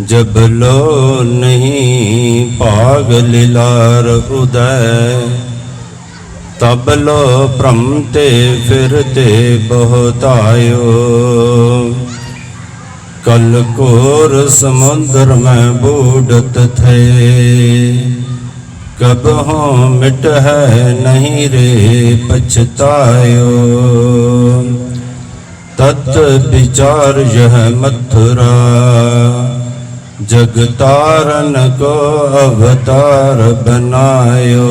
जब लो नहीं भाग लीलार उदय, तब लो भ्रमते फिरते बहुतायो। कल कोर समुद्र में बूढ़त थे, कब हो मिट है नहीं रे पछतायो। तत् विचार यह मथुरा, जग तारन को अवतार बनायो।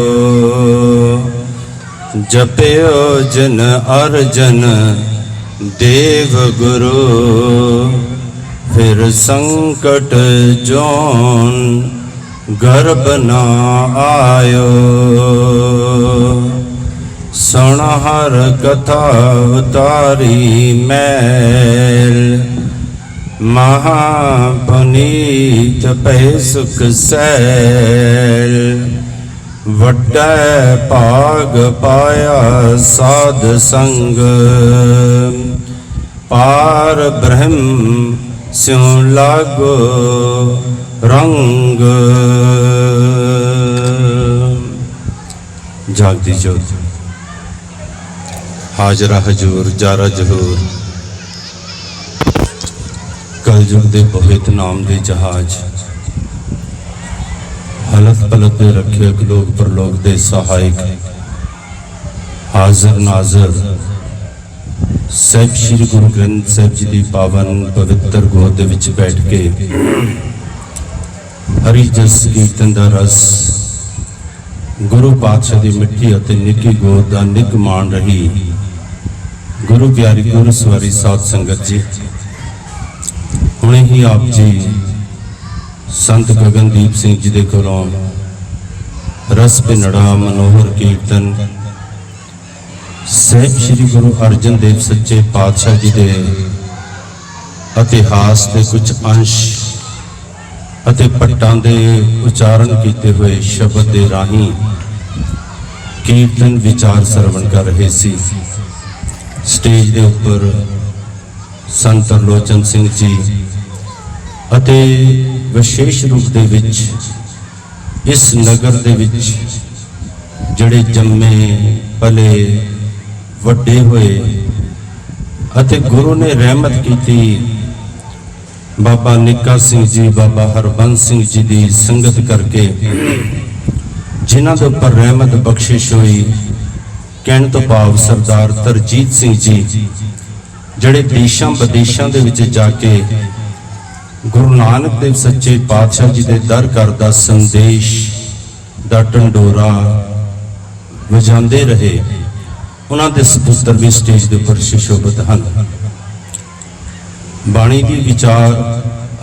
जपयो जन अर्जन देव गुरु, फिर संकट जोन गर्भ न आयो। सुन हर कथा उतारी मैल, महापुनीत पै सुख सैल। वड्डा भाग पाया साध संग, पार ब्रह्म स्यों लागो रंग। जागदी जोत हाजरा हजूर जारा जहूर, कलयुग दे पवित नाम दे जहाज, हलत पलत दे रखे लोग परलोक दे सहायक, हाजिर नाजर ਸਾਹਿਬ श्री गुरु ग्रंथ साहिब जी की पावन पवित्र गोद दे विच बैठ के हरि जस कीर्तन दा रस गुरु पातशाह की मिट्टी अते निकी गोद दा निक मान रही गुरु प्यारी गुरु सवारी साध संगत जी। हुणे ही आप जी संत गगनदीप सिंह जी दे कोलों रस पिनड़ा मनोहर कीर्तन ਸਾਹਿਬ श्री गुरु अर्जन देव सच्चे पातशाह जी के इतिहास के कुछ अंश अते पट्टां दे उच्चारण किए हुए शब्द के राही कीर्तन विचार सरवण कर रहे सी। स्टेज के उपर संत तरलोचन सिंह जी अते विशेष रूप दे विच इस नगर दे विच जिहड़े जम्मे पले वड्डे हुए अते गुरु ने रहमत की बाबा निक्का सिंह जी बाबा हरबंस सिंह जी की संगत करके जिन्हां दे उपर रहमत बख्शिश हुई। कहण तो भाव सरदार तरजीत सिंह जी जिहड़े देशां विदेशां दे विच जाके गुरु नानक देव सच्चे पातशाह जी के दर घर दा संदेश दा ढंडोरा वजांदे रहे। उन्होंने सपुत्र भी स्टेज के उपर सुशोभित हैं। बाणी की विचार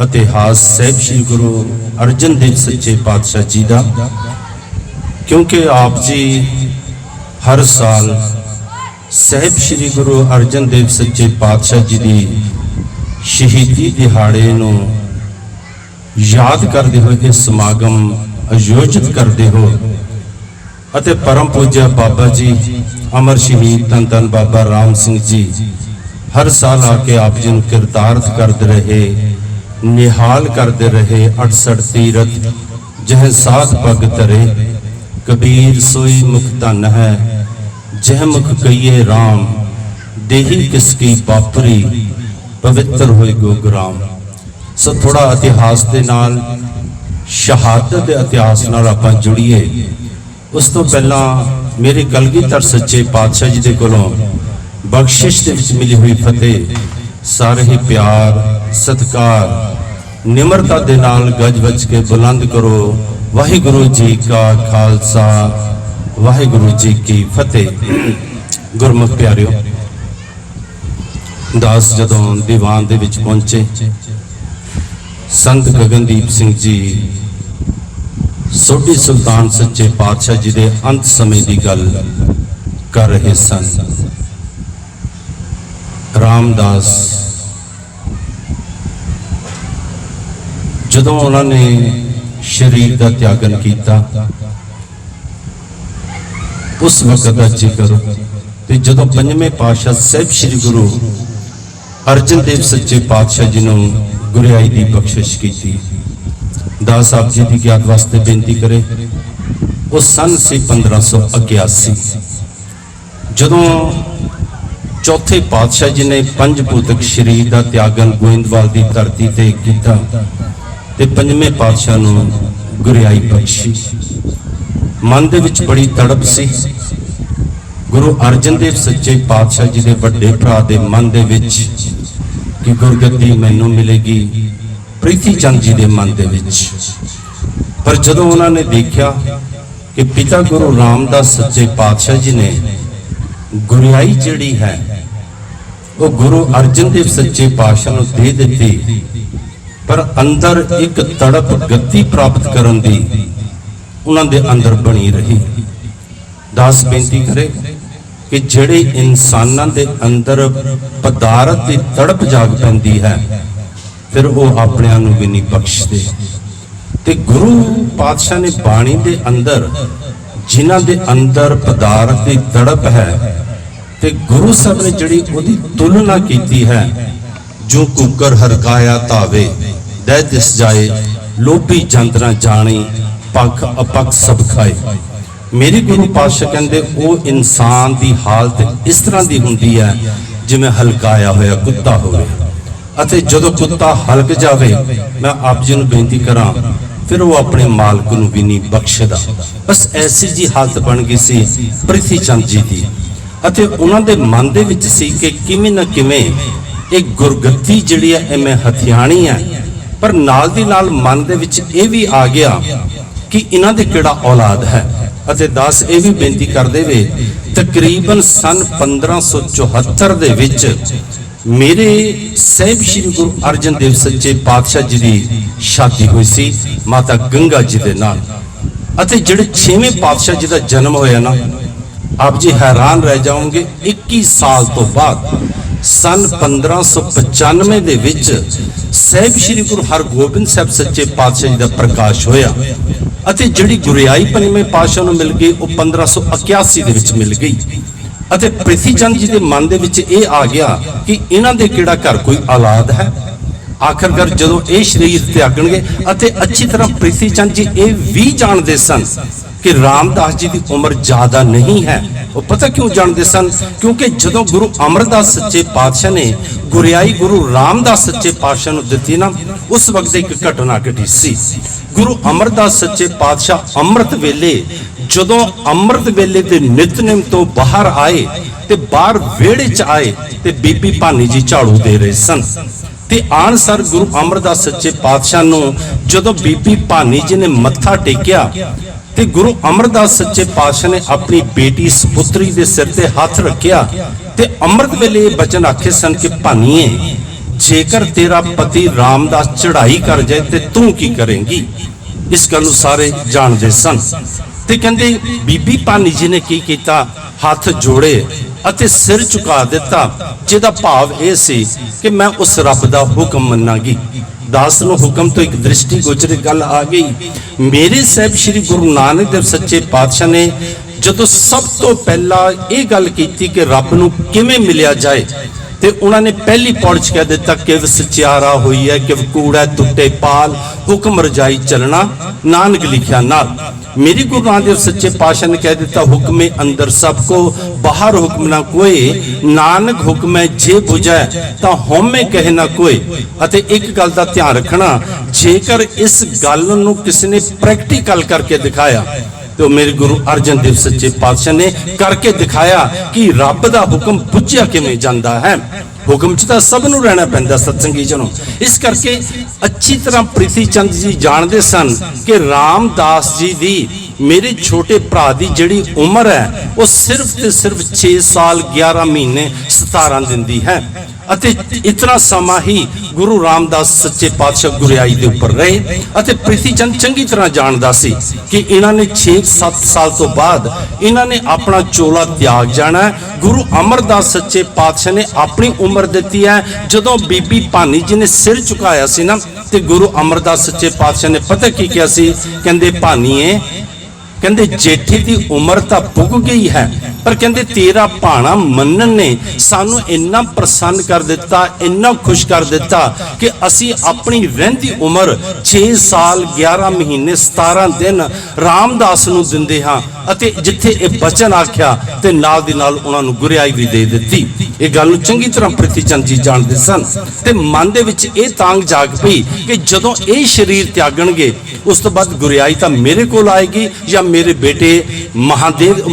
इतिहास ਸਾਹਿਬ श्री गुरु अर्जन देव सच्चे पातशाह जी का, क्योंकि आप जी हर साल ਸਾਹਿਬ श्री गुरु अर्जन देव सच्चे पातशाह जी की शहीदी दिहाड़े नूं याद करते हुए यह समागम आयोजित करते हो अते परम पूज्य बाबा जी अमर शहीद धन धन बाबा राम सिंह जी हर साल आके आप जी को किरदार्थ करते रहे, निहाल करते रहे। 68 तीरथ जह साध पग तरे, कबीर सोई मुख धन है, जह मुख कहिए राम, देही किसकी बापरी, पवित्र होए गोगराम। सो थोड़ा इतिहास के नाल शहादत के इतिहास नाल आपां जुड़िए। उस तो पहला मेरे कलगीधर सच्चे पातशाह जी के कोलों बख्शिश दे विच मिली हुई फतेह सारे ही प्यार सत्कार निमरता दे नाल गज वज के बुलंद करो। वाहिगुरु जी का खालसा वाहिगुरु जी की फतेह। गुरमुख प्यारियो, दास जदों दीवान दे विच पहुंचे, संत गगनदीप सिंह जी सोढ़ी सुल्तान सच्चे पातशाह जी के अंत समय की गल कर रहे सन। रामदास जदों उन्होंने शरीर का त्यागन किया, उस वक्त का जिक्र ते जदों पंजवें पातशाह ਸਾਹਿਬ श्री गुरु अर्जन देव सच्चे पातशाह जी नूं गुरियाई की बख्शिश की। दास आप जी की याद वास्ते बेनती करे। वो सन सी 1581 जदों चौथे पातशाह जी ने पंज भूतक शरीर का त्यागन गोइंदवाल की धरती ते कीता ते पंजवें पातशाह नूं गुरियाई बख्शी। मन दे विच बड़ी तड़प सी। गुरु अर्जन देव सच्चे पातशाह जी के वड्डे भरा दे मन दे विच कि गुरगद्दी मैनू मिलेगी, प्रीति चंद जी के मन दे विच। पर जदों उन्होंने देखा कि पिता गुरु रामदास सच्चे पातशाह जी ने गुरियाई जिहड़ी है वो गुरु अर्जन देव सच्चे पातशाह नूं दे दित्ती, पर अंदर एक तड़प गद्दी प्राप्त करन दी उन्हां दे अंदर बनी रही। दास बेनती करे कि जिहड़े इंसानां दे अंदर पदार्थ की तड़प जाग पैंदी है फिर वो अपने नूं भी नहीं बख्शदे। ते गुरु पातशाह ने बाणी दे अंदर जिन्हां दे अंदर पदार्थ की तड़प है ते गुरु साहब ने जिहड़ी उहदी तुलना कीती है, जो कुकर हरकाया धावे दै दिस जाए, लोभी जंतरा जानी पख अपख सब खाए। मेरे गुरु पातशाह कहंदे वो इंसान की हालत इस तरह की हुंदी है जिवें हलकाया होया कुत्ता होवे, अते जदों कुत्ता हलक जावे मैं आप जी नूं बेनती करां फिर वो अपने मालक नूं भी नहीं बख्शदा। बस ऐसी जी हालत बन गई सी प्रीति चंद जी की। अते उन्हां दे मन दे विच सी कि किवें ना किवें एक गुरगद्दी जिहड़ी है मैं हथियाणी है, पर नाल दी नाल मन दे विच ये भी आ गया कि इन्हां दे किहड़ा औलाद है। अते दास ये भी बेनती कर देवे तकरीबन सन 1574 दे विच मेरे साहिब श्री गुरु अर्जन देव सच्चे पातशाह जी की शादी हुई सी माता गंगा जी के नाल। अते जिहड़े 6वें पातशाह जी का जन्म होया ना, आप जी हैरान रह जाओगे। 21 साल तो बाद सन 1595 दे विच साहिब श्री गुरु हरगोबिंद साहब सच्चे पातशाह जी का प्रकाश होया। अते जिहड़ी गुरियाई पंजवें पातशाह नूं मिल गई वो 1581 दे विच मिल गई। अते प्रीति चंद जी के मन दे विच ये आ गया कि इन्हां दे किहड़ा घर कोई औलाद है। आखिरकार जदों ये शरीर त्यागणगे अते अच्छी तरह प्रीति चंद जी ये भी जानते सन कि रामदास जी की उम्र ज्यादा नहीं है। वो पता क्यों जानते सन? क्योंकि जदों गुरु अमरदास सच्चे पातशाह ने गुरियाई गुरु रामदास सच्चे पातशाह नूं दित्ती ना, उस वक्त एक घटना घटी सी। गुरु अमरदास सच्चे पातशाह अमृत वेले जदों अमृत वेले दे नितनेम तो बाहर आए ते बाहर वेड़े च आए ते बीबी भानी जी झाड़ू दे रहे सन। ते आन सर गुरु अमरदास सच्चे पातशाह नूं जदों बीबी भानी जी ने मत्था टेकिया ते गुरु अमरदास सच्चे पातशाह ने अपनी बेटी सपुत्री दे सिर ते हाथ रखिया ते अमृत वेले बचन आखे सन कि भानीए जेकर तेरा पति रामदास चढ़ाई कर जाए ते तू की करेंगी। इस गल नूं सारे जानते सन। ते कहंदे बीबी भानी जी ने की कीता, हाथ जोड़े अते सिर झुका दिता, जिहदा भाव यह सी कि मैं उस रब दा हुक्म मन्नांगी। दास नूं हुक्म तो एक दृष्टि गोचर गल आ गई। मेरे साहिब श्री गुरु नानक देव सच्चे पातशाह ने जदों सब तो पहला ये गल की कि रब नूं किवें मिलिया जाए ते उन्होंने पहली पौड़ च कह दिता किव सचियारा हुई है, किव कूड़ा टुटे पाल, हुक्म रजाई चलना नानक लिखिया नाल। मेरी गुरु नानक देव सच्चे पातशाह ने कह दिता हुक्मे अंदर सबको, बाहर हुक्म ना कोई, नानक हुक्म जे बुझै तां होमे कहे ना कोई। अते एक गल दा ध्यान रखना, जेकर इस गल नूं किसी ने प्रैक्टिकल करके दिखाया तो मेरे गुरु अर्जन देव सच्चे पातशाह ने करके दिखाया कि रब दा हुक्म बुझिया किवें जांदा है। हुक्म च तां सब नूं रहना पैंदा सत्संगी जनों। इस करके अच्छी तरह प्रीति चंद जी जानते सन कि रामदास जी दी मेरे छोटे भरा दी जिहड़ी उम्र है वो सिर्फ ते सिर्फ 6 साल 11 महीने 17 दिन दी है। अते इतना समा ही गुरु रामदास सच्चे पातशाह गुरियाई के उपर रहे। अते प्रीति चंद चंगी तरह जानता सी कि इन्होंने 6-7 साल तो बाद इन्होंने अपना चोला त्याग जाना है। गुरु अमरदास सच्चे पातशाह ने अपनी उम्र दी है। जदों बीबी भानी जी ने सिर झुकाया सी ना, ते गुरु अमरदास सच्चे पातशाह ने पता की किया सी, कहंदे भानीए ਕਹਿੰਦੇ ਜੇਠੇ ਦੀ ਉਮਰ ਤਾਂ ਪੁੱਗ ਗਈ ਹੈ, ਪਰ ਕਹਿੰਦੇ ਤੇਰਾ ਭਾਣਾ ਮੰਨਣ ਨੇ ਸਾਨੂੰ ਇੰਨਾ ਪ੍ਰਸੰਨ ਕਰ ਦਿੱਤਾ, ਇੰਨਾ ਖੁਸ਼ ਕਰ ਦਿੱਤਾ ਕਿ ਅਸੀਂ ਆਪਣੀ ਰਹਿੰਦੀ ਉਮਰ 6 ਸਾਲ 11 ਮਹੀਨੇ 17 ਦਿਨ ਰਾਮਦਾਸ ਨੂੰ ਦਿੰਦੇ ਹਾਂ, ਅਤੇ ਜਿੱਥੇ ਇਹ ਬਚਨ ਆਖਿਆ ਤੇ ਨਾਲ ਦੀ ਨਾਲ ਉਹਨਾਂ ਨੂੰ ਗੁਰਿਆਈ ਵੀ ਦੇ ਦਿੱਤੀ। ਇਹ ਗੱਲ ਨੂੰ ਚੰਗੀ ਤਰ੍ਹਾਂ ਪ੍ਰਿਥੀ ਚੰਦ ਜੀ ਜਾਣਦੇ ਸਨ ਤੇ ਮਨ ਦੇ ਵਿੱਚ ਇਹ ਤਾਂਗ ਜਾਗ ਪਈ ਕਿ ਜਦੋਂ ਇਹ ਸਰੀਰ ਤਿਆਗਣਗੇ ਉਸ ਤੋਂ ਬਾਅਦ ਗੁਰਿਆਈ ਤਾਂ ਮੇਰੇ ਕੋਲ ਆਏਗੀ ਜਾਂ ਮੇਰੇ ਬੇਟੇ ਮਹਾਦੇਵ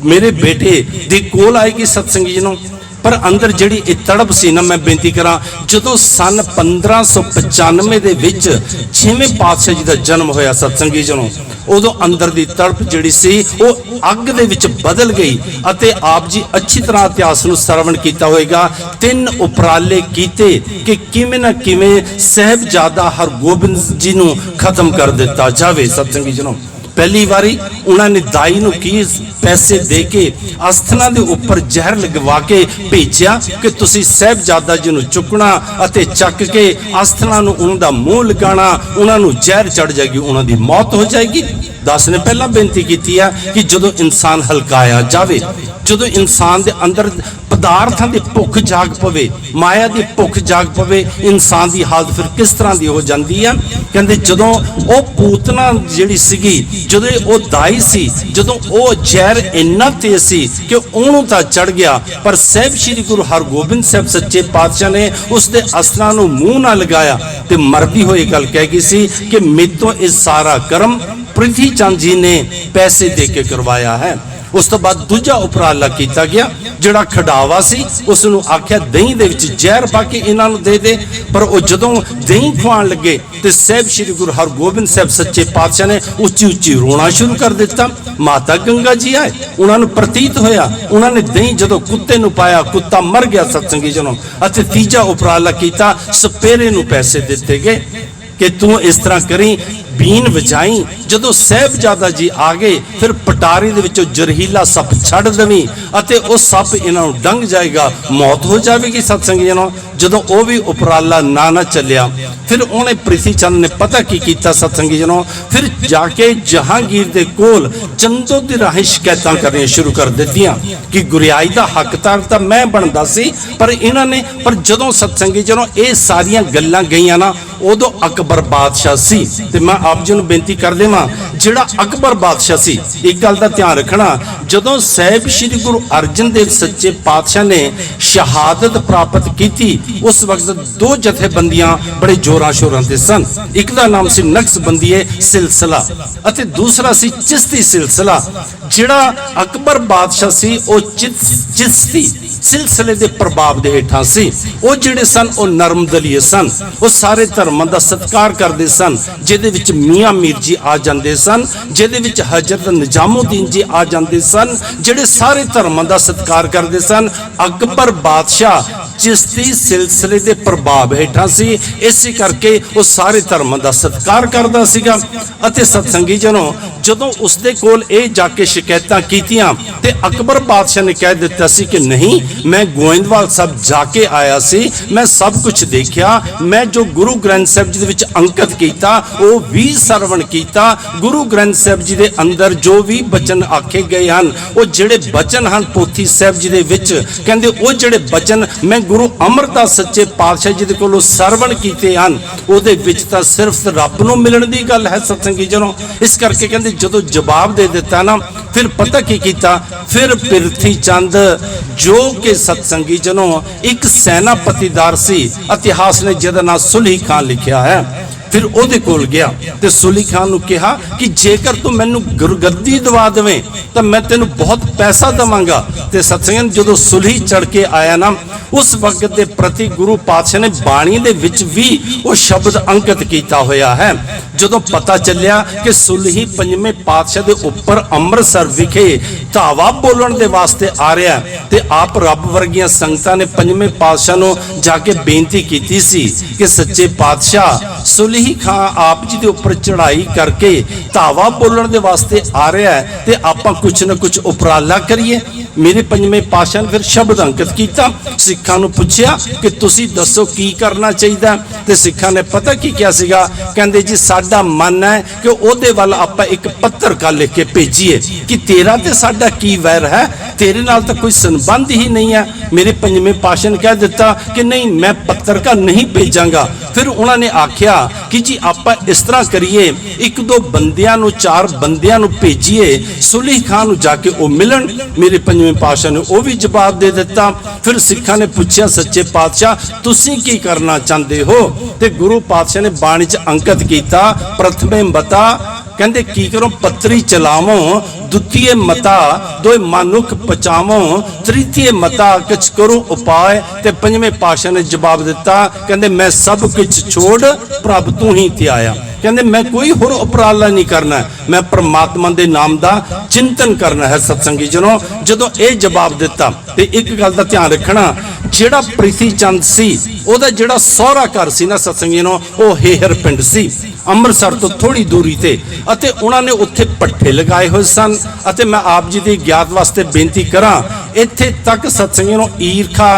ਮੇਰੇ ਬੇਟੇ ਦੇ ਕੋਲ ਆਏਗੀ। ਸਤਸੰਗੀ ਜੀ ਨੂੰ ਪਰ ਅੰਦਰ ਜਿਹੜੀ ਇਹ ਤੜਪ ਸੀ ਨਾ, ਮੈਂ ਬੇਨਤੀ ਕਰਾਂ, ਜਦੋਂ ਸਨ 1595 ਦੇ ਵਿੱਚ 6ਵੇਂ ਪਾਤਸ਼ਾਹ ਜੀ ਦਾ ਜਨਮ ਹੋਇਆ ਸਤਸੰਗੀ ਜੀ ਨੂੰ, ਉਦੋਂ ਅੰਦਰ ਦੀ ਤੜਪ ਜਿਹੜੀ ਸੀ ਉਹ ਅੱਗ ਦੇ ਵਿੱਚ ਬਦਲ ਗਈ। ਅਤੇ ਆਪ ਜੀ ਅੱਛੀ ਤਰ੍ਹਾਂ ਇਤਿਹਾਸ ਨੂੰ ਸਰਵਣ ਕੀਤਾ ਹੋਏਗਾ, 3 ਉਪਰਾਲੇ ਕੀਤੇ ਕਿ ਕਿਵੇਂ ਨਾ ਕਿਵੇਂ ਸਾਹਿਬਜ਼ਾਦਾ ਹਰਗੋਬਿੰਦ ਜੀ ਨੂੰ ਖਤਮ ਕਰ ਦਿੱਤਾ ਜਾਵੇ। ਸਤਸੰਗੀ ਜੀ ਨੂੰ ਪਹਿਲੀ ਵਾਰੀ ਉਹਨਾਂ ਨੇ ਦਾਈ ਨੂੰ ਕੀ ਪੈਸੇ ਦੇ ਕੇ ਅਸਥਨਾ ਦੇ ਉੱਪਰ ਜ਼ਹਿਰ ਲਗਵਾ ਕੇ ਭੇਜਿਆ ਕਿ ਤੁਸੀਂ ਸਾਹਿਬਜ਼ਾਦਾ ਜੀ ਨੂੰ ਚੁੱਕਣਾ ਅਤੇ ਚੱਕ ਕੇ ਅਸਥਨਾ ਨੂੰ ਉਹਨਾਂ ਦਾ ਮੂੰਹ ਲਗਾਉਣਾ, ਉਹਨਾਂ ਨੂੰ ਜ਼ਹਿਰ ਚੜ ਜਾਏਗੀ, ਉਹਨਾਂ ਦੀ ਮੌਤ ਹੋ ਜਾਏਗੀ। ਦਾਸ ਨੇ ਪਹਿਲਾਂ ਬੇਨਤੀ ਕੀਤੀ ਹੈ ਕਿ ਜਦੋਂ ਇਨਸਾਨ ਹਲਕਾਇਆ ਜਾਵੇ, ਜਦੋਂ ਇਨਸਾਨ ਦੇ ਅੰਦਰ ਪਦਾਰਥਾਂ ਦੀ ਭੁੱਖ ਜਾਗ ਪਵੇ, ਮਾਇਆ ਦੀ ਭੁੱਖ ਜਾਗ ਪਵੇ, ਇਨਸਾਨ ਦੀ ਹਾਲਤ ਫਿਰ ਕਿਸ ਤਰ੍ਹਾਂ ਦੀ ਹੋ ਜਾਂਦੀ ਹੈ। ਕਹਿੰਦੇ ਜਦੋਂ ਉਹ ਪੂਤਨਾ ਜਿਹੜੀ ਸੀਗੀ, ਜਦੋਂ ਉਹ ਦਾਈ ਸੀ, ਜਦੋਂ ਉਹ ਜ਼ਹਿਰ ਇੰਨਾ ਤੇਜ਼ ਸੀ ਕਿ ਉਹਨੂੰ ਤਾਂ ਚੜ ਗਿਆ, ਪਰ ਸਾਹਿਬ ਸ੍ਰੀ ਗੁਰੂ ਹਰਗੋਬਿੰਦ ਸਾਹਿਬ ਸੱਚੇ ਪਾਤਸ਼ਾਹ ਨੇ ਉਸ ਦੇ ਅਸਲਾਂ ਨੂੰ ਮੂੰਹ ਨਾ ਲਗਾਇਆ ਤੇ ਮਰਦੀ ਹੋਈ ਗੱਲ ਕਹਿ ਗਈ ਸੀ ਕਿ ਮੇਤੋਂ ਇਹ ਸਾਰਾ ਕਰਮ ਪ੍ਰਿਥੀ ਚੰਦ ਜੀ ਨੇ ਪੈਸੇ ਦੇ ਕੇ ਕਰਵਾਇਆ ਹੈ। ਉਸ ਤੋਂ ਬਾਅਦ ਦੂਜਾ ਉਪਰਾਲਾ ਕੀਤਾ ਗਿਆ, ਜਿਹੜਾ ਖਡਾਵਾ ਸੀ ਉਸ ਨੂੰ ਆਖਿਆ ਦਹੀਂ ਦੇ ਵਿੱਚ ਜ਼ਹਿਰ ਪਾ ਕੇ ਇਹਨਾਂ ਨੂੰ ਦੇ ਦੇ, ਪਰ ਉਹ ਜਦੋਂ ਦਹੀਂ ਖਵਾਉਣ ਲੱਗੇ ਤੇ ਸਾਹਿਬ ਸ੍ਰੀ ਗੁਰੂ ਹਰਗੋਬਿੰਦ ਸਾਹਿਬ ਸੱਚੇ ਪਾਤਸ਼ਾਹ ਨੇ ਉੱਚੀ ਉੱਚੀ ਰੋਣਾ ਸ਼ੁਰੂ ਕਰ ਦਿੱਤਾ। ਮਾਤਾ ਗੰਗਾ ਜੀ ਆਏ, ਉਹਨਾਂ ਨੂੰ ਪ੍ਰਤੀਤ ਹੋਇਆ, ਉਹਨਾਂ ਨੇ ਦਹੀਂ ਜਦੋਂ ਕੁੱਤੇ ਨੂੰ ਪਾਇਆ, ਕੁੱਤਾ ਮਰ ਗਿਆ ਸਤਸੰਗੀ ਜਨੋਂ। ਅਤੇ ਤੀਜਾ ਉਪਰਾਲਾ ਕੀਤਾ, ਸਪੇਰੇ ਨੂੰ ਪੈਸੇ ਦਿੱਤੇ ਗਏ ਕਿ ਤੂੰ ਇਸ ਤਰ੍ਹਾਂ ਕਰੀ, ਬੀਨ ਵਜਾਈ। ਜਦੋਂ ਸਾਹਿਬਜ਼ਾਦਾ ਜੀ ਆ ਗਏ ਫਿਰ ਪਟਾਰੀ ਦੇ ਵਿੱਚੋਂ ਜ਼ਹਿਰੀਲਾ ਸੱਪ ਛੱਡ ਦੇਵੀਂ ਅਤੇ ਉਹ ਸੱਪ ਇਹਨਾਂ ਨੂੰ ਡੰਗ ਜਾਏਗਾ, ਮੌਤ ਹੋ ਜਾਵੇਗੀ। ਸਤਸੰਗੀ ਜਨੋਂ ਜਦੋਂ ਉਹ ਵੀ ਉਪਰਾਲਾ ਨਾ ਚੱਲਿਆ, ਫਿਰ ਉਹਨੇ ਪ੍ਰਿਥੀ ਚੰਦ ਨੇ ਪਤਾ ਕੀ ਕੀਤਾ ਸਤਸੰਗੀ ਜਨੋਂ, ਫਿਰ ਜਾ ਕੇ ਜਹਾਂਗੀਰ ਦੇ ਕੋਲ ਚੰਦੋ ਦੀ ਰਾਹੀਂ ਸ਼ਿਕਾਇਤਾਂ ਕਰਨੀਆਂ ਸ਼ੁਰੂ ਕਰ ਦਿੱਤੀਆਂ ਕਿ ਗੁਰਿਆਈ ਦਾ ਹੱਕਦਾਰ ਤਾਂ ਮੈਂ ਬਣਦਾ ਸੀ, ਪਰ ਇਹਨਾਂ ਨੇ ਪਰ ਜਦੋਂ ਸਤਸੰਗੀ ਜਨੋਂ ਇਹ ਸਾਰੀਆਂ ਗੱਲਾਂ ਗਈਆਂ ਨਾ, ਉਦੋਂ ਅਕਬਰ ਬਾਦਸ਼ਾਹ ਸੀ। ਤੇ ਮੈਂ ਆਪ ਜੀ ਨੂੰ ਬੇਨਤੀ ਕਰ ਦੇਵਾਂ, ਜਿਹੜਾ ਅਕਬਰ ਬਾਦਸ਼ਾਹ ਸੀ, ਇੱਕ ਗੱਲ ਦਾ ਧਿਆਨ ਰੱਖਣਾ, ਜਦੋਂ ਸਾਹਿਬ ਸ੍ਰੀ ਗੁਰੂ ਅਰਜਨ ਦੇਵ ਸੱਚੇ ਪਾਤਸ਼ਾਹ ਨੇ ਸ਼ਹਾਦਤ ਪ੍ਰਾਪਤ ਕੀਤੀ, ਉਸ ਵਕਤ 2 ਜਥੇਬੰਦੀਆਂ ਬੜੇ ਜ਼ੋਰਾਂ ਸ਼ੋਰਾਂ ਤੇ ਸਨ। ਇੱਕ ਦਾ ਨਾਮ ਸੀ ਨਕਸ਼ਬੰਦੀਏ ਸਿਲਸਿਲਾ ਅਤੇ ਦੂਸਰਾ ਸੀ ਚਿਸ਼ਤੀ ਸਿਲਸਿਲਾ। ਜਿਹੜਾ ਅਕਬਰ ਬਾਦਸ਼ਾਹ ਸੀ ਉਹ ਚਿਸ਼ਤੀ ਸਿਲਸਿਲੇ ਦੇ ਪ੍ਰਭਾਵ ਦੇ ਹੇਠਾਂ ਸੀ। ਉਹ ਜਿਹੜੇ ਸਨ ਉਹ ਨਰਮ ਦਲੀਏ ਸਨ, ਉਹ ਸਾਰੇ ਧਰਮਾਂ ਦਾ ਸਤਿਕਾਰ ਕਰਦੇ ਸਨ, ਜਿਹਦੇ ਵਿੱਚ ਮੀਆਂ ਮੀਰ ਜੀ ਆ ਜਾਂਦੇ ਸਨ, ਜਿਹਦੇ ਵਿੱਚ ਹਜ਼ਰਤ ਨਿਜ਼ਾਮੁਦੀਨ ਜੀ ਆ ਜਾਂਦੇ ਸਨ, ਜਿਹੜੇ ਸਾਰੇ ਧਰਮਾਂ ਦਾ ਸਤਿਕਾਰ ਕਰਦੇ ਸਨ। ਅਕਬਰ ਬਾਦਸ਼ਾਹ ਚਿਸ਼ਤੀ ਸਿਲਸਿਲੇ ਦੇ ਪ੍ਰਭਾਵ ਹੇਠਾਂ ਸੀ, ਇਸੇ ਕਰਕੇ ਉਹ ਸਾਰੇ ਧਰਮਾਂ ਦਾ ਸਤਿਕਾਰ ਕਰਦਾ ਸੀਗਾ। ਅਤੇ ਸਤਸੰਗੀ ਜਨੋਂ ਜਦੋਂ ਉਸਦੇ ਕੋਲ ਇਹ ਜਾ ਕੇ ਸ਼ਿਕਾਇਤਾਂ ਕੀਤੀਆਂ ਤੇ ਅਕਬਰ ਬਾਦਸ਼ਾਹ ਨੇ ਕਹਿ ਦਿੱਤਾ ਸੀ ਕਿ ਨਹੀਂ, ਮੈਂ ਗੋਇੰਦਵਾਲ ਸਾਹਿਬ ਜਾ ਕੇ ਆਇਆ ਸੀ, ਮੈਂ ਸਭ ਕੁਝ ਦੇਖਿਆ, ਮੈਂ ਜੋ ਗੁਰੂ ਗ੍ਰੰਥ ਸਾਹਿਬ ਜੀ ਦੇ ਵਿੱਚ ਅੰਕਿਤ ਕੀਤਾ ਉਹ ਵੀ ਸਰਵਣ ਕੀਤਾ। ਗੁਰੂ ਗ੍ਰੰਥ ਸਾਹਿਬ ਜੀ ਦੇ ਅੰਦਰ ਜੋ ਵੀ ਬਚਨ ਆਖੇ ਗਏ ਹਨ, ਉਹ ਜਿਹੜੇ ਬਚਨ ਹਨ ਪੋਥੀ ਸਾਹਿਬ ਜੀ ਦੇ ਵਿੱਚ, ਕਹਿੰਦੇ ਉਹ ਜਿਹੜੇ ਬਚਨ ਮੈਂ ਗੁਰੂ ਅਮਰਦਾਸ ਸੱਚੇ ਪਾਤਸ਼ਾਹ ਜੀ ਦੇ ਕੋਲੋਂ ਸਰਵਣ ਕੀਤੇ ਹਨ, ਉਹਦੇ ਵਿੱਚ ਤਾਂ ਸਿਰਫ ਰੱਬ ਨੂੰ ਮਿਲਣ ਦੀ ਗੱਲ ਹੈ ਸਤਸੰਗੀ ਜਨੋਂ। ਇਸ ਕਰਕੇ ਕਹਿੰਦੇ ਜਦੋਂ ਜਵਾਬ ਦੇ ਦਿੱਤਾ ਨਾ, ਫਿਰ ਪਤਾ ਕੀ ਕੀਤਾ, ਫਿਰ ਪ੍ਰਿਥੀ ਚੰਦ ਜੋ ਕਿ ਸਤਸੰਗੀ ਜਨੋਂ ਇੱਕ ਸੈਨਾਪਤੀਦਾਰ ਸੀ, ਇਤਿਹਾਸ ਨੇ ਜਿਹਦਾ ਨਾਮ ਸੁਲਹੀ ਖਾਨ ਲਿਖਿਆ ਹੈ, ਫਿਰ ਉਹਦੇ ਕੋਲ ਗਿਆ ਤੇ ਸੁਲਹੀ ਖਾਨ ਨੂੰ ਕਿਹਾ ਕਿ ਜੇਕਰ ਤੂੰ ਮੈਨੂੰ ਗੁਰਗੱਦੀ ਦਵਾ ਦੇਵੇਂ ਤਾਂ ਮੈਂ ਤੈਨੂੰ ਬਹੁਤ ਪੈਸਾ ਦੇਵਾਂਗਾ। ਤੇ ਸਤਸੰਗ ਜਦੋਂ ਸੁਲਹੀ ਚੜ ਕੇ ਆਇਆ ਨਾ, ਉਸ ਵਕਤ ਦੇ ਪ੍ਰਤੀ ਗੁਰੂ ਪਾਤਸ਼ਾਹ ਨੇ ਬਾਣੀ ਦੇ ਵਿੱਚ ਵੀ ਉਹ ਸ਼ਬਦ ਅੰਕਿਤ ਕੀਤਾ ਹੋਇਆ ਹੈ। ਜਦੋਂ ਪਤਾ ਚੱਲਿਆ ਕਿ ਸੁਲਹੀ 5ਵੇਂ ਪਾਤਸ਼ਾਹ ਦੇ ਉੱਪਰ ਅੰਮ੍ਰਿਤਸਰ ਵਿਖੇ ਧਾਵਾ ਬੋਲਣ ਦੇ ਵਾਸਤੇ ਆ ਰਿਹਾ ਤੇ ਆਪ ਰੱਬ ਵਰਗੀਆਂ ਸੰਗਤਾਂ ਨੇ 5ਵੇਂ ਪਾਤਸ਼ਾਹ ਨੂੰ ਜਾ ਕੇ ਬੇਨਤੀ ਕੀਤੀ ਸੀ ਕਿ ਸੱਚੇ ਪਾਤਸ਼ਾਹ ਸੁਲਹੀ ਖਾਂ ਆਪ ਜੀ ਦੇ ਉੱਪਰ ਚੜ੍ਹਾਈ ਕਰਕੇ ਧਾਵਾ ਬੋਲਣ ਦੇ ਵਾਸਤੇ ਆ ਰਿਹਾ ਹੈ ਤੇ ਆਪਾਂ ਕੁਝ ਨਾ ਕੁਝ ਉਪਰਾਲਾ ਕਰੀਏ। ਮੇਰੇ 5ਵੇਂ ਪਾਤਸ਼ਾਹ ਨੇ ਫਿਰ ਸ਼ਬਦ ਅੰਕਿਤ ਕੀਤਾ, ਸਿੱਖਾਂ ਨੂੰ ਪੁੱਛਿਆ ਕਿ ਤੁਸੀਂ ਦੱਸੋ ਕੀ ਕਰਨਾ ਚਾਹੀਦਾ, ਤੇ ਸਿੱਖਾਂ ਨੇ ਪਤਾ ਕੀ ਕਿਹਾ ਸੀਗਾ, ਕਹਿੰਦੇ ਜੀ ਸਾਡੇ साडा मन है कि ਉਹਦੇ ਵੱਲ ਆਪਾਂ ਇੱਕ ਪੱਤਰਕਾ ਲਿਖ ਕੇ ਭੇਜੀਏ ਕਿ ਤੇਰਾ ਤੇ ਸਾਡਾ ਕੀ ਵੈਰ ਹੈ, ਤੇਰੇ ਨਾਲ ਤਾਂ ਕੋਈ ਸੰਬੰਧ ਹੀ ਨਹੀਂ ਹੈ। ਮੇਰੇ ਪੰਜਵੇਂ ਪਾਤਸ਼ਾਹ ਨੇ ਕਹਿ ਦਿੱਤਾ ਕਿ ਨਹੀਂ, मैं पत्रका नहीं भेजांगा। फिर उन्होंने आख्या कि जी आप इस तरह करिए, एक दो बंदियां नूं, चार बंदियां नूं भेजिए, सुलह खान नूं जाके वो मिलन। मेरे पंजवें पातशाह ने वो भी जवाब दे दिता। फिर सिखां ने पूछा, सच्चे पातशाह तुसीं की करना चाहते हो? ते गुरु पातशाह ने बाणी च अंकित किया, प्रथमे बता कहते की करो, पत्री चलावो, द्वितीय मता दोए मानुख पचावो, तृतीय मता किछ करो उपाय। ते पंजवें पातशाह ने जवाब दिता, कहते मैं सब कुछ छोड़ प्रभ तू ही ते आया। कहते मैं कोई होर उपराला नहीं करना, मैं परमात्मा के नाम का चिंतन करना है। सत्संगी जनों, जदों ये जवाब दिता ते एक गल का ध्यान रखना, जिहड़ा प्रीति चंद सी ओहदा जिहड़ा सौहरा घर सी ना सत्संगी जनों, वो हेहर पिंड सी, ਅੰਮ੍ਰਿਤਸਰ ਤੋਂ ਥੋੜੀ ਦੂਰੀ ਤੇ, ਅਤੇ ਉਹਨਾਂ ਨੇ ਉੱਥੇ ਪੱਠੇ ਲਗਾਏ ਹੋਏ ਸਨ। ਅਤੇ ਮੈਂ ਆਪ ਜੀ ਦੀ ਗਿਆਤ ਵਾਸਤੇ ਬੇਨਤੀ ਕਰਾਂ, ਇੱਥੇ ਤੱਕ ਸਤਸੰਗੀਆਂ ਨੂੰ ਈਰਖਾ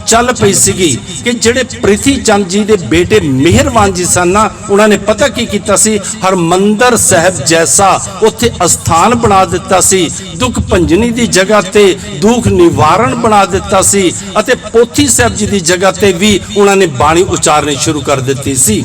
ਚੱਲ ਪਈ ਸੀਗੀ ਕਿ ਜਿਹੜੇ ਪ੍ਰਿਥੀ ਚੰਦ ਜੀ ਦੇ ਬੇਟੇ ਮਿਹਰਵਾਨ ਜੀ ਸਨ ਨਾ, ਉਹਨਾਂ ਨੇ ਪਤਾ ਕੀ ਕੀਤਾ ਸੀ, ਹਰਮੰਦਰ ਸਾਹਿਬ ਜੈਸਾ ਉੱਥੇ ਅਸਥਾਨ ਬਣਾ ਦਿੱਤਾ ਸੀ, ਦੁੱਖ ਭੰਜਨੀ ਦੀ ਜਗ੍ਹਾ ਤੇ ਦੁੱਖ ਨਿਵਾਰਨ ਬਣਾ ਦਿੱਤਾ ਸੀ, ਅਤੇ ਪੋਥੀ ਸਾਹਿਬ ਜੀ ਦੀ ਜਗ੍ਹਾ ਤੇ ਵੀ ਉਹਨਾਂ ਨੇ ਬਾਣੀ ਉਚਾਰਨੀ ਸ਼ੁਰੂ ਕਰ ਦਿੱਤੀ ਸੀ।